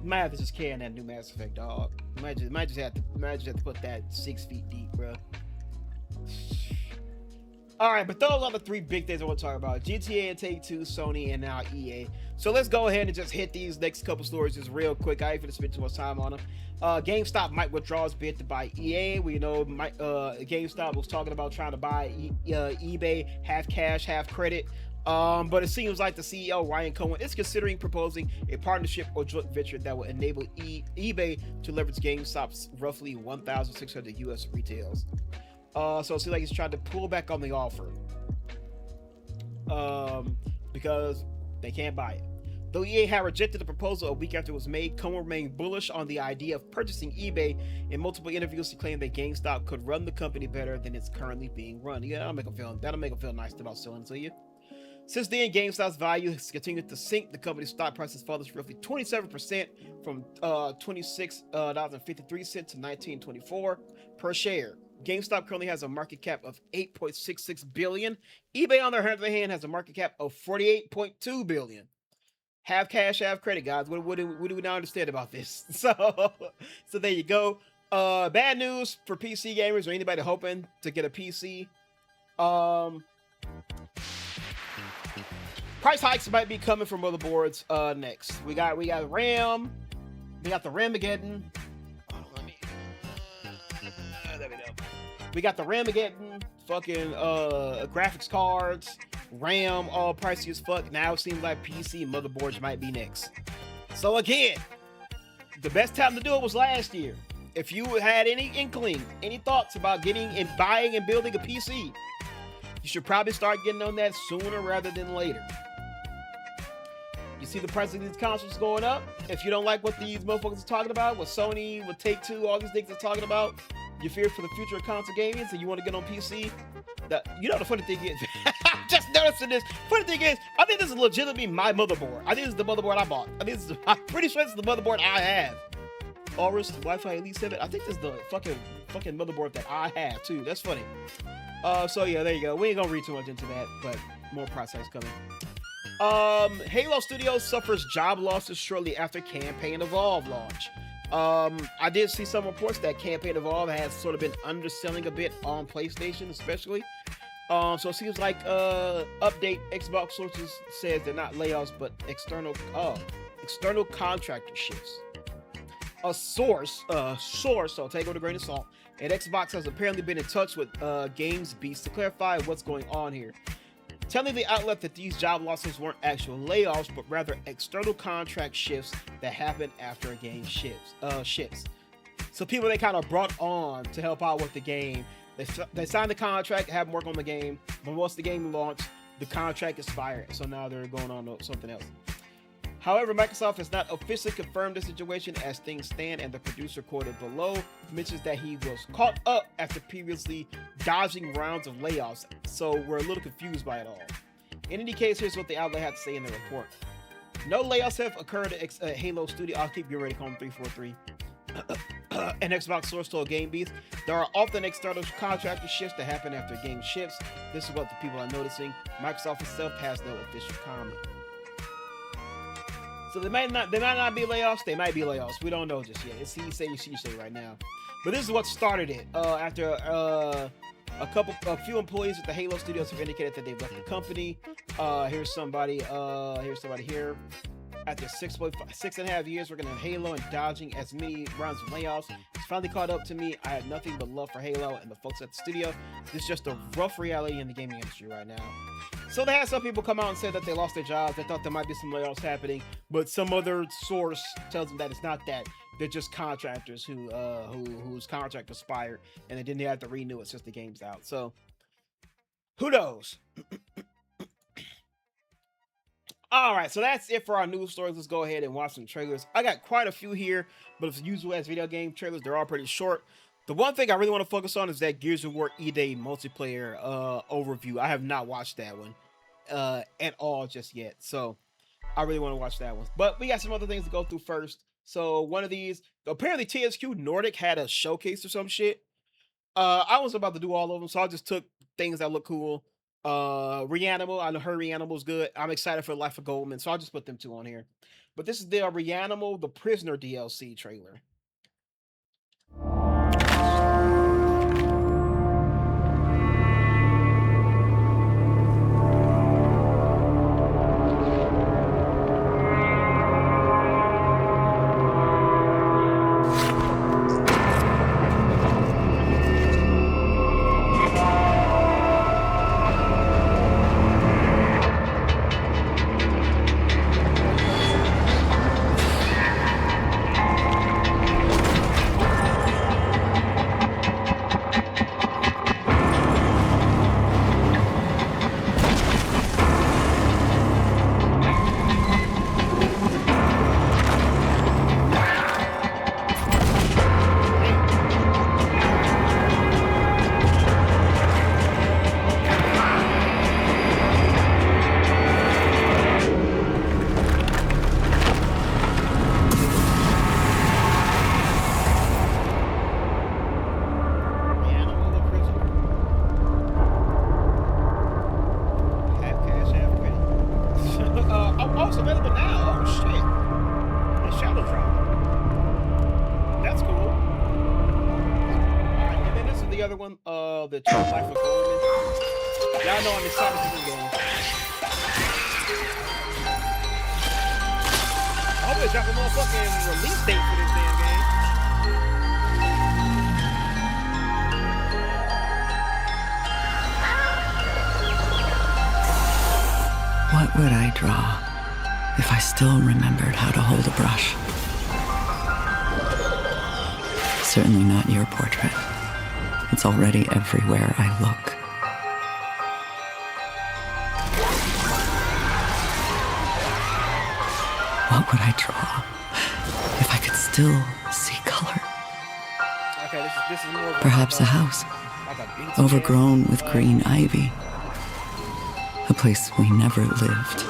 [SPEAKER 1] Might have to just can that new Mass Effect, dog. Might just have to put that 6 feet deep, bro. All right, but those are the three big things I want to talk about: GTA and Take-Two, Sony, and now EA. So let's go ahead and just hit these next couple stories just real quick. I ain't gonna spend too much time on them. GameStop might withdraw its bid to buy EA. We know GameStop was talking about trying to buy eBay, half cash, half credit. But it seems like the CEO, Ryan Cohen, is considering proposing a partnership or joint venture that will enable eBay to leverage GameStop's roughly 1,600 US retails. So it seems like he's trying to pull back on the offer because they can't buy it. Though EA had rejected the proposal a week after it was made, Cohen remained bullish on the idea of purchasing eBay. In multiple interviews, he claimed that GameStop could run the company better than it's currently being run. Yeah, that'll make him feel nice about selling to you. Since then, GameStop's value has continued to sink. The company's stock price has fallen roughly 27% from $26.53 to $19.24 per share. GameStop currently has a market cap of 8.66 billion. eBay, on the other hand, has a market cap of 48.2 billion. Half cash, half credit, guys. What do we not understand about this? So there you go. Bad news for PC gamers or anybody hoping to get a PC. Price hikes might be coming from motherboards next. We got RAM. We got the Ramageddon. There we go. We got the Ramageddon, fucking graphics cards, RAM, all pricey as fuck. Now it seems like PC motherboards might be next. So again, the best time to do it was last year. If you had any inkling, any thoughts about getting and buying and building a PC, you should probably start getting on that sooner rather than later. You see the price of these consoles going up. If you don't like what these motherfuckers are talking about, what Sony, what Take-Two, all these niggas are talking about, you fear for the future of console gaming, so you want to get on PC. The funny thing is, just noticing this. Funny thing is, I think this is legitimately my motherboard. I think this is the motherboard I bought. I'm pretty sure this is the motherboard I have. Aorus Wi-Fi Elite 7. I think this is the fucking motherboard that I have too. That's funny. So yeah, there you go. We ain't gonna read too much into that, but more price hikes coming. Halo Studios suffers job losses shortly after Campaign Evolve launch. I did see some reports that Campaign Evolve has sort of been underselling a bit on PlayStation, especially. So it seems like update Xbox sources says they're not layoffs, but external contractor shifts. A source, so take it with a grain of salt, and Xbox has apparently been in touch with Games Beast to clarify what's going on here, telling the outlet that these job losses weren't actual layoffs, but rather external contract shifts that happen after a game ships. So people they kind of brought on to help out with the game, they signed the contract, have them work on the game, but once the game launched, the contract expired, so now they're going on to something else. However, Microsoft has not officially confirmed the situation as things stand, and the producer quoted below mentions that he was caught up after previously dodging rounds of layoffs, so we're a little confused by it all. In any case, here's what the outlet had to say in the report. No layoffs have occurred at Halo Studio. I'll keep you ready, call him 343. An Xbox source told GameBeast, there are often external contractor shifts that happen after a game ships. This is what the people are noticing. Microsoft itself has no official comment. So they might not be layoffs. They might be layoffs. We don't know just yet. It's he say, she say right now. But this is what started it. After a few employees at the Halo Studios have indicated that they've left the company. Here's somebody here. After 6.5 years working on Halo and dodging as many rounds of layoffs, it's finally caught up to me. I had nothing but love for Halo and the folks at the studio. This is just a rough reality in the gaming industry right now. So they had some people come out and say that they lost their jobs. They thought there might be some layoffs happening, but some other source tells them that it's not that. They're just contractors whose contract expired and they didn't have to renew it since the game's out. So who knows? All right, so that's it for our news stories. Let's go ahead and watch some trailers. I got quite a few here, but as usual as video game trailers, they're all pretty short. The one thing I really want to focus on is that Gears of War E-Day multiplayer overview. I have not watched that one at all just yet, so I really want to watch that one. But we got some other things to go through first. So one of these, apparently THQ Nordic had a showcase or some shit. I was about to do all of them, so I just took things that look cool. Reanimal, I know her Reanimal's good. I'm excited for Life of Goldman, so I'll just put them two on here. But this is the Reanimal, the Prisoner DLC trailer. the True Life of Coleman. Y'all know I'm excited for this game. I hope they drop a motherfucking release date for this damn game.
[SPEAKER 2] What would I draw if I still remembered how to hold a brush? Certainly not your portrait. It's already everywhere I look. What would I draw if I could still see color?
[SPEAKER 1] Okay, this is more
[SPEAKER 2] Perhaps a house,
[SPEAKER 1] like a BTS,
[SPEAKER 2] overgrown with green ivy. A place we never lived.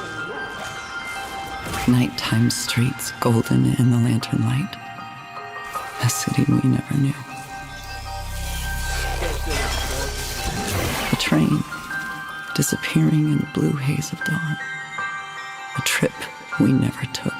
[SPEAKER 2] Nighttime streets golden in the lantern light. A city we never knew. A train disappearing in the blue haze of dawn. A trip we never took.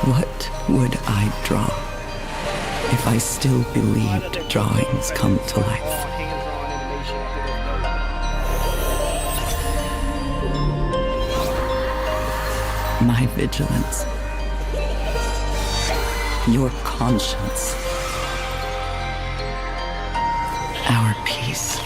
[SPEAKER 2] What would I draw if I still believed drawings come to life? My vigilance, your conscience, our peace.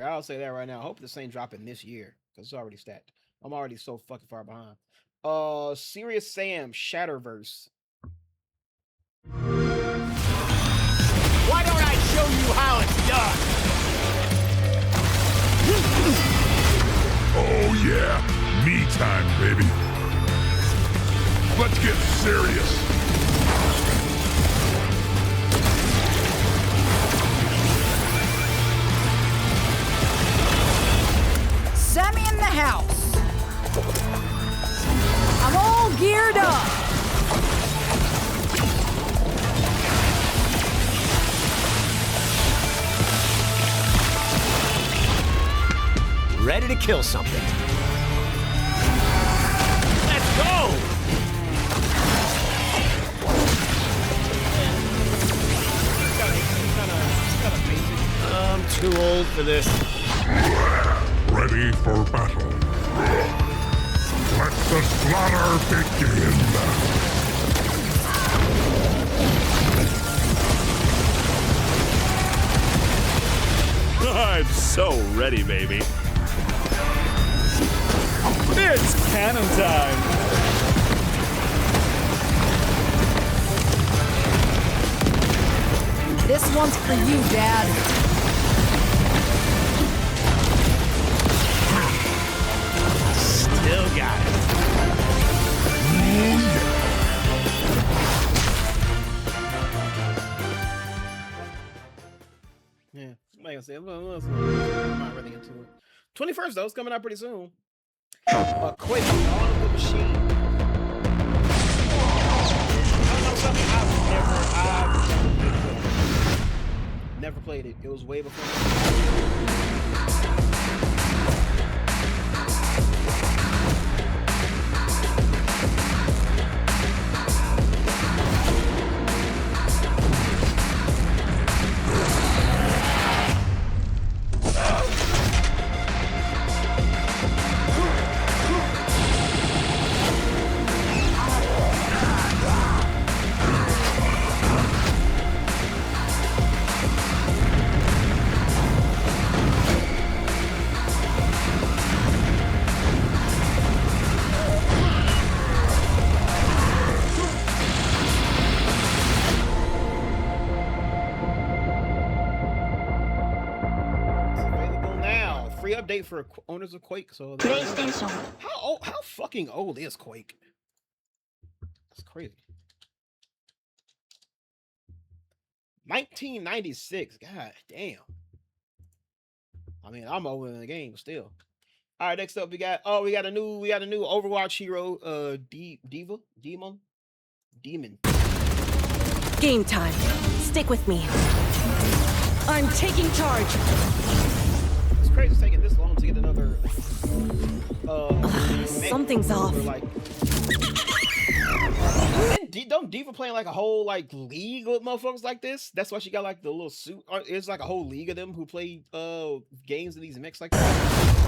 [SPEAKER 1] I'll say that right now. I hope this ain't dropping this year because it's already stacked. I'm already so fucking far behind. Serious Sam Shatterverse.
[SPEAKER 3] Why don't I show you how it's done?
[SPEAKER 4] Oh yeah, me time, baby. Let's get serious.
[SPEAKER 5] Sammy in the house. I'm all geared up.
[SPEAKER 3] Ready to kill something. Let's go! I'm too old for this.
[SPEAKER 4] Ready for battle. Let the slaughter begin.
[SPEAKER 6] I'm so ready, baby. It's cannon time.
[SPEAKER 5] This one's for you, Dad.
[SPEAKER 3] Still got it.
[SPEAKER 1] Yeah, like I said, I'm not really into it. 21st though, it's coming out pretty soon. Quake on the Machine. I know something I've never played it. It was way before. update for owners of Quake. So
[SPEAKER 7] PlayStation.
[SPEAKER 1] how fucking old is Quake? That's crazy. 1996. God damn. I mean, I'm older than the game still. All right, next up we got a new Overwatch hero, Demon.
[SPEAKER 8] Game time. Stick with me. I'm taking charge.
[SPEAKER 1] It's crazy it's taking this long to get another.
[SPEAKER 8] Something's off.
[SPEAKER 1] Like, don't Diva playing like a whole like league with motherfuckers like this? That's why she got like the little suit. It's like a whole league of them who play games in these mechs like that.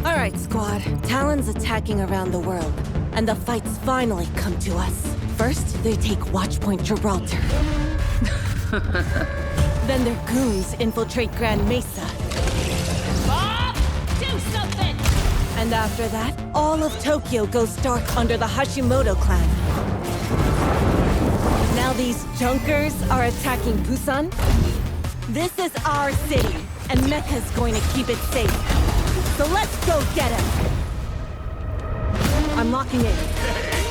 [SPEAKER 8] All right, squad. Talon's attacking around the world, and the fights finally come to us. First, they take Watchpoint Gibraltar. Then their goons infiltrate Grand Mesa.
[SPEAKER 7] Bob, do something!
[SPEAKER 8] And after that, all of Tokyo goes dark under the Hashimoto clan. Now these junkers are attacking Busan. This is our city, and Mecha's going to keep it safe. So let's go get him! I'm locking in.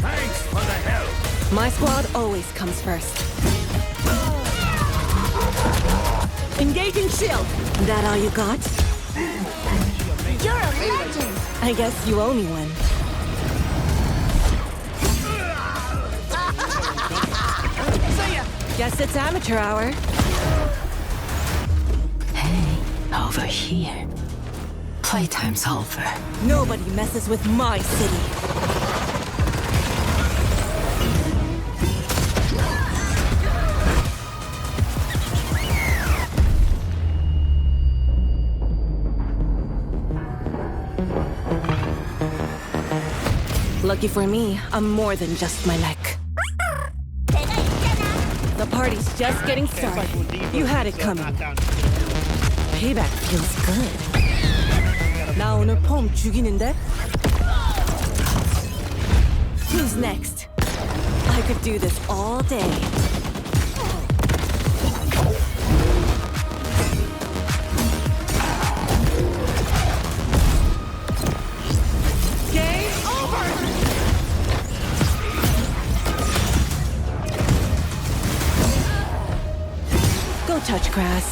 [SPEAKER 3] Thanks for the help.
[SPEAKER 8] My squad always comes first. Engaging shield! That all you got?
[SPEAKER 7] You're a legend.
[SPEAKER 8] I guess you owe me one. Guess it's amateur hour.
[SPEAKER 2] Hey, over here. Playtime's over.
[SPEAKER 8] Nobody messes with my city. Lucky for me, I'm more than just my neck. The party's just getting started. You had it coming. Payback feels good. 나 오늘 폼 죽이는데? Who's next? I could do this all day. Game over! Go touch grass.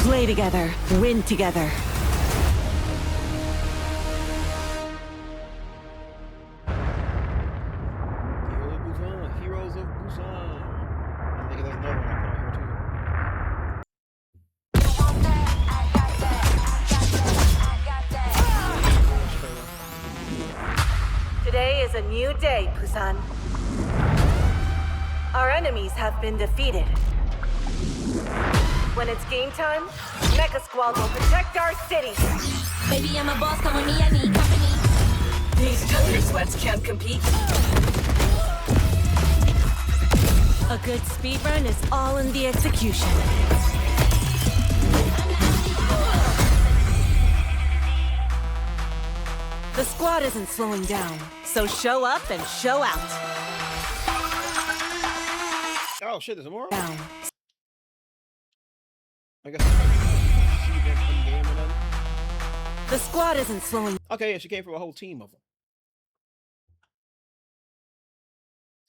[SPEAKER 8] Play together, win together.
[SPEAKER 1] Heroes of Busan. I think there's another one out here too.
[SPEAKER 8] Today is a new day, Busan. Our enemies have been defeated. When it's game time, Mecha Squad will protect our city.
[SPEAKER 7] Baby, I'm a boss, come with me, I need company.
[SPEAKER 8] These junker sweats can't compete. A good speedrun is all in the execution. The squad isn't slowing down, so show up and show out.
[SPEAKER 1] Oh shit, there's more?
[SPEAKER 8] Down.
[SPEAKER 1] I guess see them in game or nothing.
[SPEAKER 8] The squad isn't slowing.
[SPEAKER 1] Okay, yeah, she came from a whole team of them.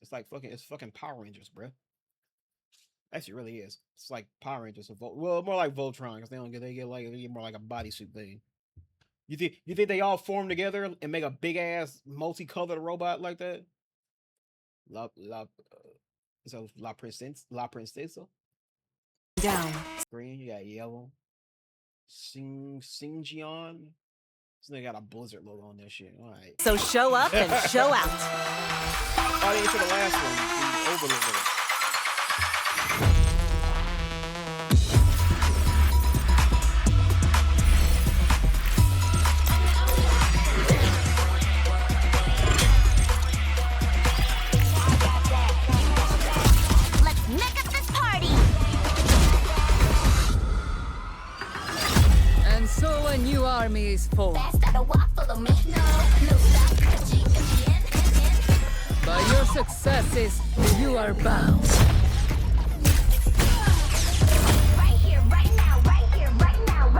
[SPEAKER 1] It's like fucking Power Rangers, bruh. Actually, it really is. It's like Power Rangers. Well, more like Voltron, because they get more like a bodysuit thing. You think they all form together and make a big ass multicolored robot like that? La Princesa.
[SPEAKER 8] Down.
[SPEAKER 1] Green, you got yellow. Singjian. This nigga got a Blizzard logo on that shit. All right.
[SPEAKER 8] So show up and show out.
[SPEAKER 1] Oh, into the last one. The overlord.
[SPEAKER 7] Let's make up this party.
[SPEAKER 5] And so a new army is formed.
[SPEAKER 7] Fast out a walk, follow me. No stop.
[SPEAKER 5] By your successes, you are bound.
[SPEAKER 7] Right here, right now, right here, right now.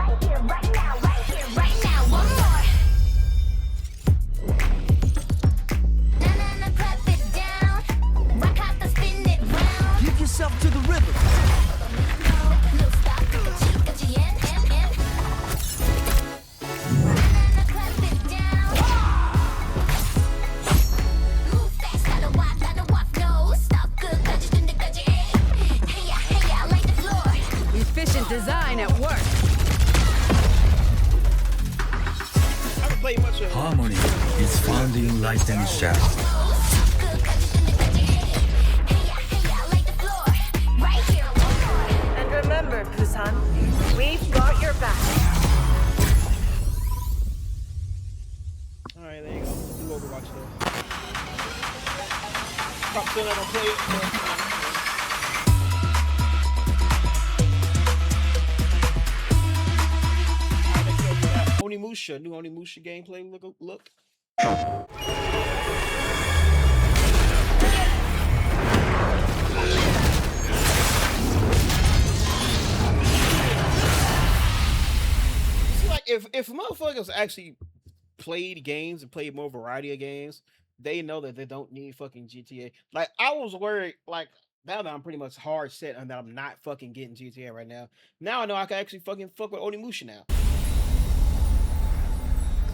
[SPEAKER 9] confounding light and shadow.
[SPEAKER 8] And remember, Busan, we've got your back.
[SPEAKER 1] All right, there you go. Do Overwatch though. Probably still not gonna play it. Onimusha, new Onimusha gameplay look. See, like if motherfuckers actually played games and played more variety of games, they know that they don't need fucking GTA. Like I was worried, like now that I'm pretty much hard set and that I'm not fucking getting GTA right now. Now I know I can actually fucking fuck with Onimusha now.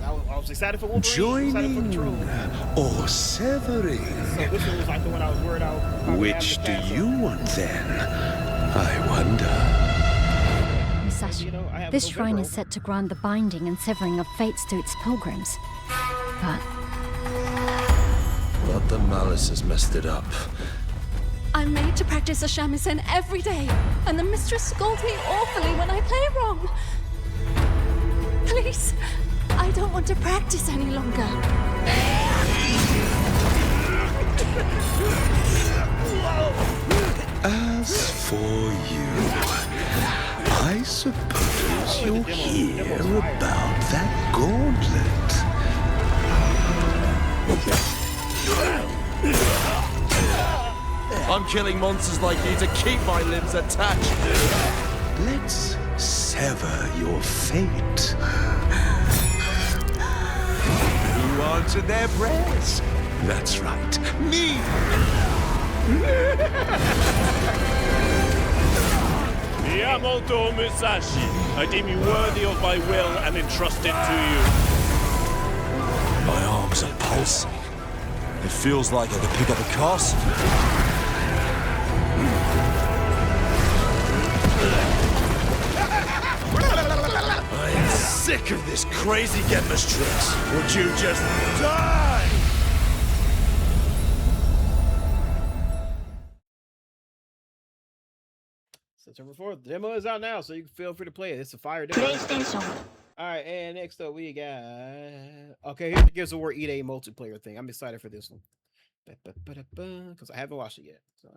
[SPEAKER 1] I was excited for Wolverine.
[SPEAKER 9] Joining or severing?
[SPEAKER 1] So this one was like the one I was worried I would
[SPEAKER 9] Which do you want then? I wonder.
[SPEAKER 10] Musashi,
[SPEAKER 1] You know, I have
[SPEAKER 10] this
[SPEAKER 1] November
[SPEAKER 10] shrine is
[SPEAKER 1] over.
[SPEAKER 10] set to grant the binding and severing of fates to its pilgrims. But
[SPEAKER 9] The malice has messed it up.
[SPEAKER 11] I'm made to practice a shamisen every day, and the mistress scolds me awfully when I play wrong. Please, I don't want to practice any longer.
[SPEAKER 9] As for you, I suppose you'll hear about that gauntlet.
[SPEAKER 6] I'm killing monsters like you to keep my limbs attached.
[SPEAKER 9] Let's sever your fate.
[SPEAKER 6] Who answered their prayers?
[SPEAKER 9] That's right, me!
[SPEAKER 6] Miyamoto Musashi, I deem you worthy of my will and entrust it to you.
[SPEAKER 9] My arms are pulsing. It feels like I could pick up a castle. I am sick of this crazy Genma's tricks. Would you just die?
[SPEAKER 1] September 4th. The demo is out now, so you can feel free to play it. It's a fire demo. Alright, and next up we got... Okay, here's the Gears of War EA multiplayer thing. I'm excited for this one. Because I haven't watched it yet. So.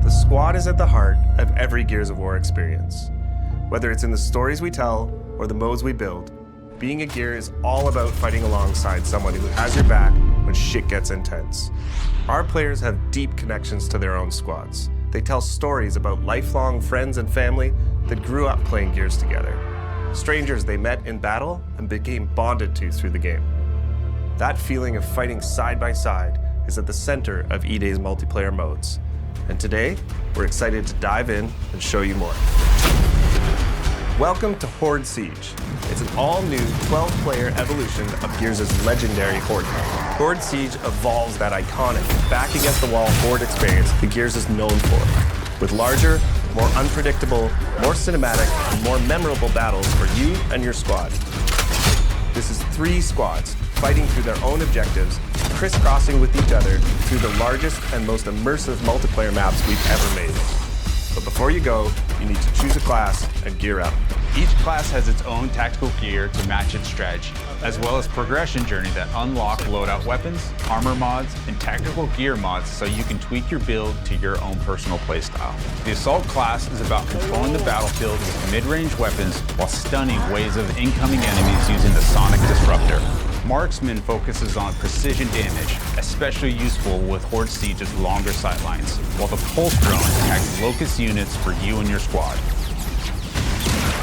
[SPEAKER 12] The squad is at the heart of every Gears of War experience. Whether it's in the stories we tell or the modes we build, being a Gear is all about fighting alongside someone who has your back when shit gets intense. Our players have deep connections to their own squads. They tell stories about lifelong friends and family that grew up playing Gears together. Strangers they met in battle and became bonded to through the game. That feeling of fighting side by side is at the center of EA's multiplayer modes. And today, we're excited to dive in and show you more. Welcome to Horde Siege. It's an all-new 12-player evolution of Gears' legendary Horde mode. Horde Siege evolves that iconic, back-against-the-wall Horde experience that Gears is known for, with larger, more unpredictable, more cinematic, and more memorable battles for you and your squad. This is 3 squads fighting through their own objectives, crisscrossing with each other through the largest and most immersive multiplayer maps we've ever made. But before you go, you need to choose a class and gear up.
[SPEAKER 13] Each class has its own tactical gear to match its strategy, as well as progression journey that unlock loadout weapons, armor mods, and tactical gear mods so you can tweak your build to your own personal playstyle. The Assault class is about controlling the battlefield with mid-range weapons while stunning waves of incoming enemies using the Sonic Disruptor. Marksman focuses on precision damage, especially useful with Horde Siege's longer sightlines, while the Pulse Drone attacks Locust units for you and your squad.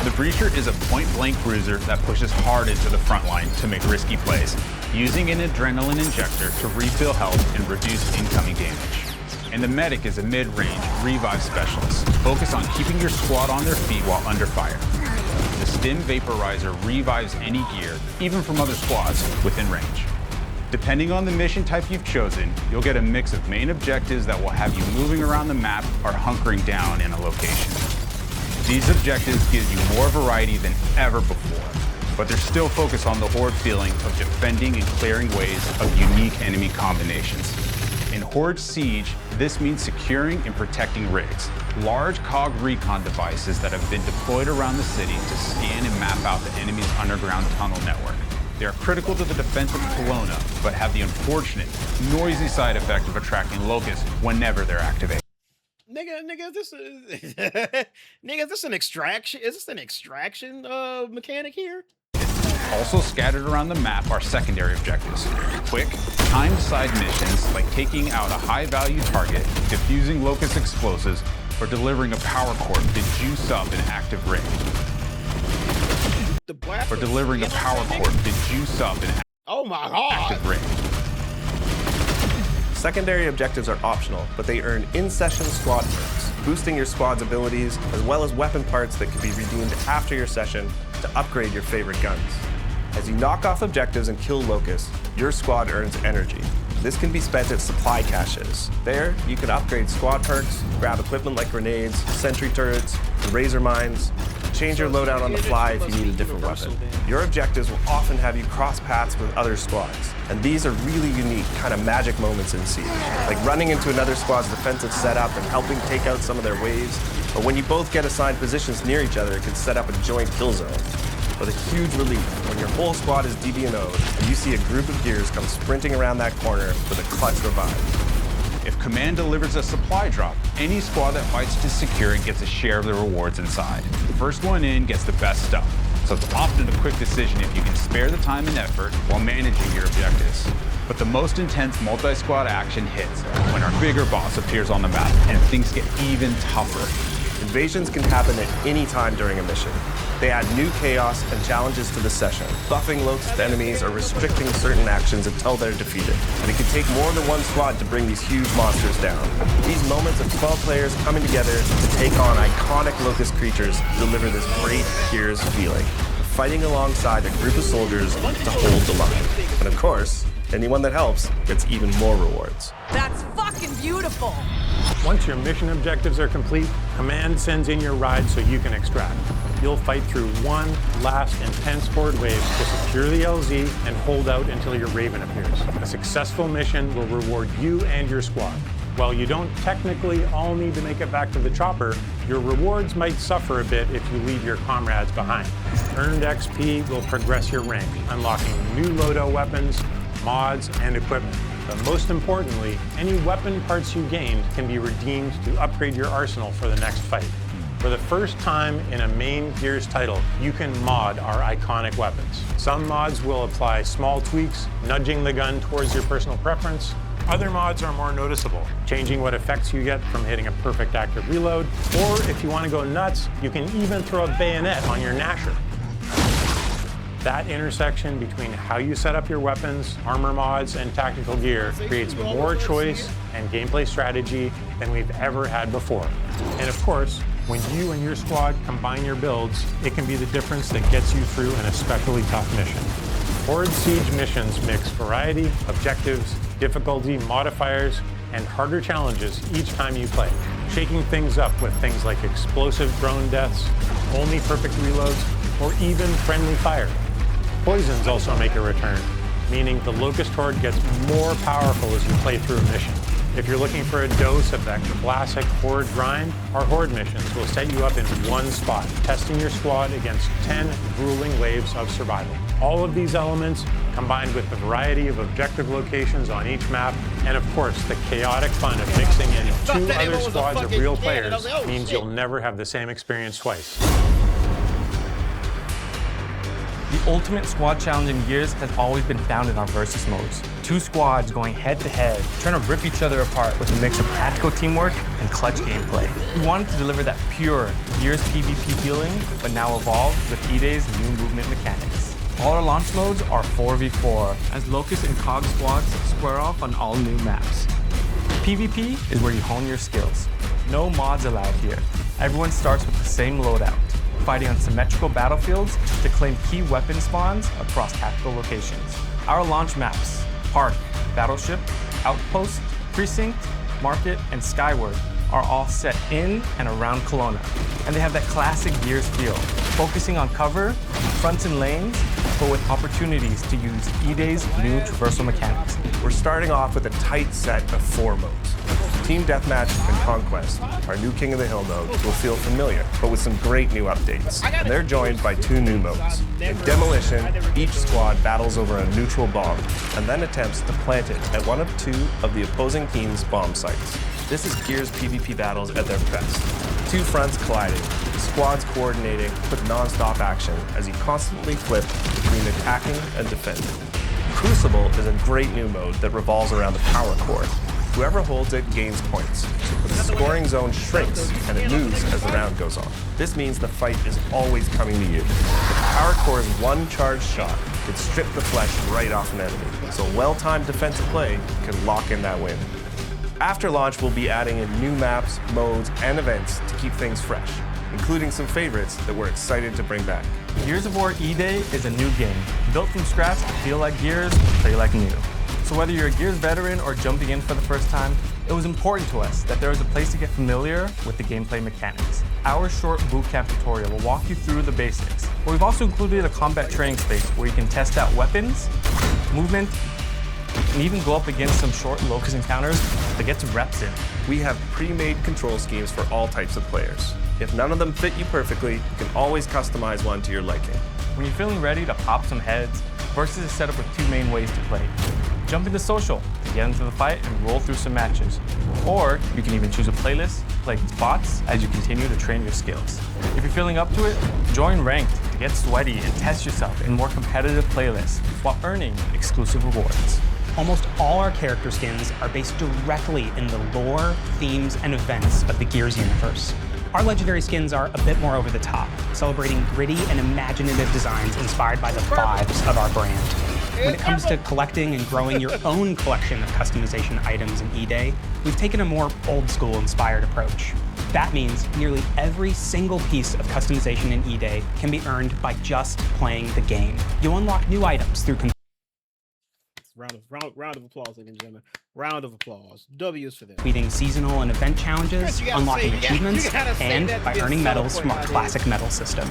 [SPEAKER 13] The Breacher is a point-blank bruiser that pushes hard into the front line to make risky plays, using an adrenaline injector to refill health and reduce incoming damage. And the Medic is a mid-range revive specialist, focused on keeping your squad on their feet while under fire. The Stim Vaporizer revives any gear, even from other squads, within range. Depending on the mission type you've chosen, you'll get a mix of main objectives that will have you moving around the map or hunkering down in a location. These objectives give you more variety than ever before, but they're still focused on the Horde feeling of defending and clearing waves of unique enemy combinations. In Horde Siege, this means securing and protecting rigs, large COG recon devices that have been deployed around the city to scan and map out the enemy's underground tunnel network. They are critical to the defense of Kelowna, but have the unfortunate, noisy side effect of attracting locusts whenever they're activated.
[SPEAKER 1] Nigga, this is nigga, is this an extraction? Is this an extraction mechanic here?
[SPEAKER 13] Also scattered around the map are secondary objectives. Quick, timed side missions like taking out a high-value target, defusing locust explosives, or delivering a power cord to juice up an active rig. Or delivering a power cord to juice up an active rig.
[SPEAKER 12] Secondary objectives are optional, but they earn in-session squad perks, boosting your squad's abilities, as well as weapon parts that can be redeemed after your session to upgrade your favorite guns. As you knock off objectives and kill locusts, your squad earns energy. This can be spent at supply caches. There, you can upgrade squad perks, grab equipment like grenades, sentry turrets, and razor mines, change your loadout on the fly if you need a different weapon. Your objectives will often have you cross paths with other squads, and these are really unique, kind of magic moments in Siege, like running into another squad's defensive setup and helping take out some of their waves, or when you both get assigned positions near each other, it can set up a joint kill zone. But a huge relief when your whole squad is DB&O'd and you see a group of gears come sprinting around that corner with a clutch revive.
[SPEAKER 13] If Command delivers a supply drop, any squad that fights to secure it gets a share of the rewards inside. The first one in gets the best stuff, so it's often a quick decision if you can spare the time and effort while managing your objectives. But the most intense multi-squad action hits when our bigger boss appears on the map and things get even tougher.
[SPEAKER 12] Invasions can happen at any time during a mission. They add new chaos and challenges to the session, buffing locust enemies or restricting certain actions until they're defeated. And it can take more than one squad to bring these huge monsters down. These moments of 12 players coming together to take on iconic locust creatures deliver this great Gears feeling, fighting alongside a group of soldiers to hold the line. And of course, anyone that helps gets even more rewards.
[SPEAKER 8] That's fucking beautiful!
[SPEAKER 14] Once your mission objectives are complete, Command sends in your ride so you can extract. You'll fight through one last intense horde wave to secure the LZ and hold out until your Raven appears. A successful mission will reward you and your squad. While you don't technically all need to make it back to the chopper, your rewards might suffer a bit if you leave your comrades behind. Earned XP will progress your rank, unlocking new loadout weapons, mods, and equipment. But most importantly, any weapon parts you gained can be redeemed to upgrade your arsenal for the next fight. For the first time in a main Gears title, you can mod our iconic weapons. Some mods will apply small tweaks, nudging the gun towards your personal preference. Other mods are more noticeable, changing what effects you get from hitting a perfect active reload. Or if you want to go nuts, you can even throw a bayonet on your Nasher. That intersection between how you set up your weapons, armor mods, and tactical gear creates more choice and gameplay strategy than we've ever had before. And of course, when you and your squad combine your builds, it can be the difference that gets you through an especially tough mission. Horde Siege missions mix variety, objectives, difficulty, modifiers, and harder challenges each time you play, shaking things up with things like explosive drone deaths, only perfect reloads, or even friendly fire. Poisons also make a return, meaning the Locust Horde gets more powerful as you play through a mission. If you're looking for a dose of that classic Horde grind, our Horde missions will set you up in one spot, testing your squad against 10 grueling waves of survival. All of these elements, combined with the variety of objective locations on each map, and of course the chaotic fun of mixing in two other squads of real players, means you'll never have the same experience twice.
[SPEAKER 15] The ultimate squad challenge in Gears has always been founded on versus modes. Two squads going head to head, trying to rip each other apart with a mix of tactical teamwork and clutch gameplay. We wanted to deliver that pure Gears PvP feeling, but now evolved with E-Day's new movement mechanics. All our launch modes are 4v4, as Locust and COG squads square off on all new maps. PvP is where you hone your skills. No mods allowed here. Everyone starts with the same loadout, fighting on symmetrical battlefields to claim key weapon spawns across tactical locations. Our launch maps, Park, Battleship, Outpost, Precinct, Market, and Skyward, are all set in and around Kelowna, and they have that classic Gears feel, focusing on cover, fronts and lanes, but with opportunities to use E-Day's new traversal mechanics.
[SPEAKER 12] We're starting off with a tight set of 4 modes. Team Deathmatch and Conquest, our new King of the Hill mode, will feel familiar, but with some great new updates. And they're joined by 2 new modes. In Demolition, each squad battles over a neutral bomb, and then attempts to plant it at one of 2 of the opposing team's bomb sites. This is Gears PvP battles at their best. 2 fronts colliding, squads coordinating with non-stop action as you constantly flip between attacking and defending. Crucible is a great new mode that revolves around the power core. Whoever holds it gains points, but the scoring zone shrinks and it moves as the round goes on. This means the fight is always coming to you. The power core's one charged shot can strip the flesh right off an enemy, so well-timed defensive play can lock in that win. After launch, we'll be adding in new maps, modes, and events to keep things fresh, including some favorites that we're excited to bring back.
[SPEAKER 15] Gears of War E-Day is a new game, built from scratch to feel like Gears, play like new. So whether you're a Gears veteran or jumping in for the first time, it was important to us that there was a place to get familiar with the gameplay mechanics. Our short bootcamp tutorial will walk you through the basics, but we've also included a combat training space where you can test out weapons, movement, and even go up against some short locust encounters to get some reps in.
[SPEAKER 12] We have pre-made control schemes for all types of players. If none of them fit you perfectly, you can always customize one to your liking.
[SPEAKER 15] When you're feeling ready to pop some heads, Versus is set up with 2 main ways to play. Jump into social to get into the fight and roll through some matches. Or you can even choose a playlist, play bots as you continue to train your skills. If you're feeling up to it, join Ranked to get sweaty and test yourself in more competitive playlists while earning exclusive rewards.
[SPEAKER 16] Almost all our character skins are based directly in the lore, themes, and events of the Gears universe. Our legendary skins are a bit more over the top, celebrating gritty and imaginative designs inspired by the vibes of our brand. When it comes to collecting and growing your own collection of customization items in E-Day, we've taken a more old-school inspired approach. That means nearly every single piece of customization in E-Day can be earned by just playing the game. You'll unlock new items through
[SPEAKER 1] Round of applause, ladies and gentlemen. Round of applause. W's for this.
[SPEAKER 16] completing seasonal and event challenges, unlocking achievements, and
[SPEAKER 1] that
[SPEAKER 16] by
[SPEAKER 1] to be
[SPEAKER 16] earning
[SPEAKER 1] a
[SPEAKER 16] medals
[SPEAKER 1] solid
[SPEAKER 16] from our
[SPEAKER 1] point.
[SPEAKER 16] classic medal system.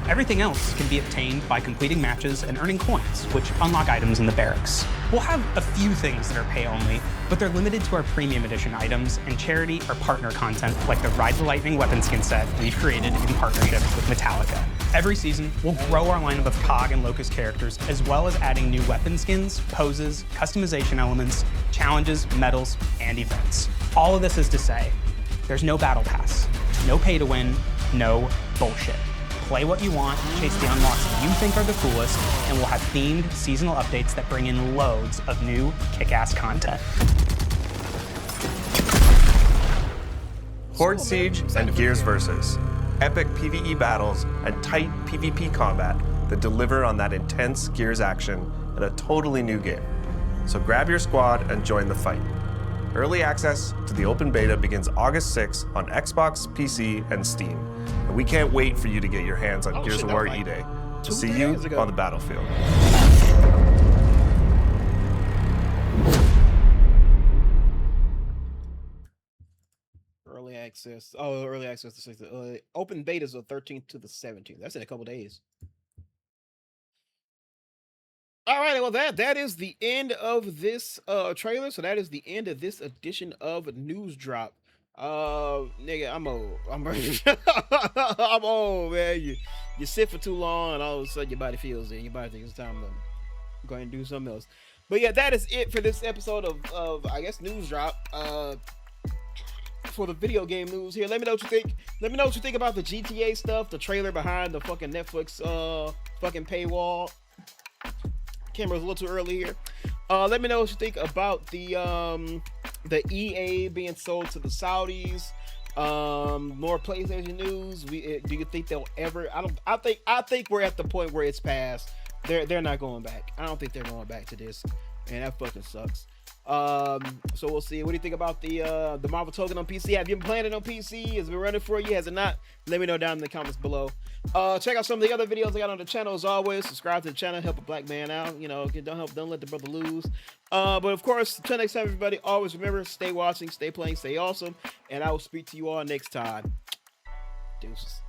[SPEAKER 16] Everything else can be obtained by completing matches and earning coins, which unlock items in the barracks. We'll have a few things that are pay only, but they're limited to our premium edition items and charity or partner content like the Ride the Lightning weapon skin set we've created in partnership with Metallica. Every season, we'll grow our lineup of COG and Locust characters, as well as adding new weapon skins, poses, customization elements, challenges, medals, and events. All of this is to say, there's no battle pass, no pay to win, no bullshit. Play what you want, chase the unlocks that you think are the coolest, and we'll have themed seasonal updates that bring in loads of new kick-ass content.
[SPEAKER 12] Horde Siege and Gears Versus. Epic PvE battles and tight PvP combat that deliver on that intense Gears action in a totally new game. So grab your squad and join the fight. Early access to the open beta begins August 6th on Xbox, PC, and Steam. And we can't wait for you to get your hands on Gears of War E-Day. See you on the battlefield.
[SPEAKER 1] Early access. Oh, early access to 6th. Open betas are 13th to the 17th. That's in a couple days. All right, well that is the end of this trailer. So that is the end of this edition of News Drop. Nigga, I'm old. I'm old, man. You sit for too long, and all of a sudden your body feels it. Your body thinks it's time to go and do something else. But yeah, that is it for this episode of I guess News Drop. For the video game news here, let me know what you think. Let me know what you think about the GTA stuff, the trailer behind the fucking Netflix fucking paywall. Camera's a little too early here. Let me know what you think about the EA being sold to the Saudis. More PlayStation news. Do you think they'll ever? I think we're at the point where it's past. They're not going back. I don't think they're going back to this, and that fucking sucks. So we'll see. What do you think about the Marvel Tokon on PC? Have you been playing it on PC? Has it been running for you? Has it not? Let me know down in the comments below. Check out some of the other videos I got on the channel as always. Subscribe to the channel, help a black man out. You know, don't let the brother lose. But of course, until next time, everybody, always remember, stay watching, stay playing, stay awesome, and I will speak to you all next time. Deuces.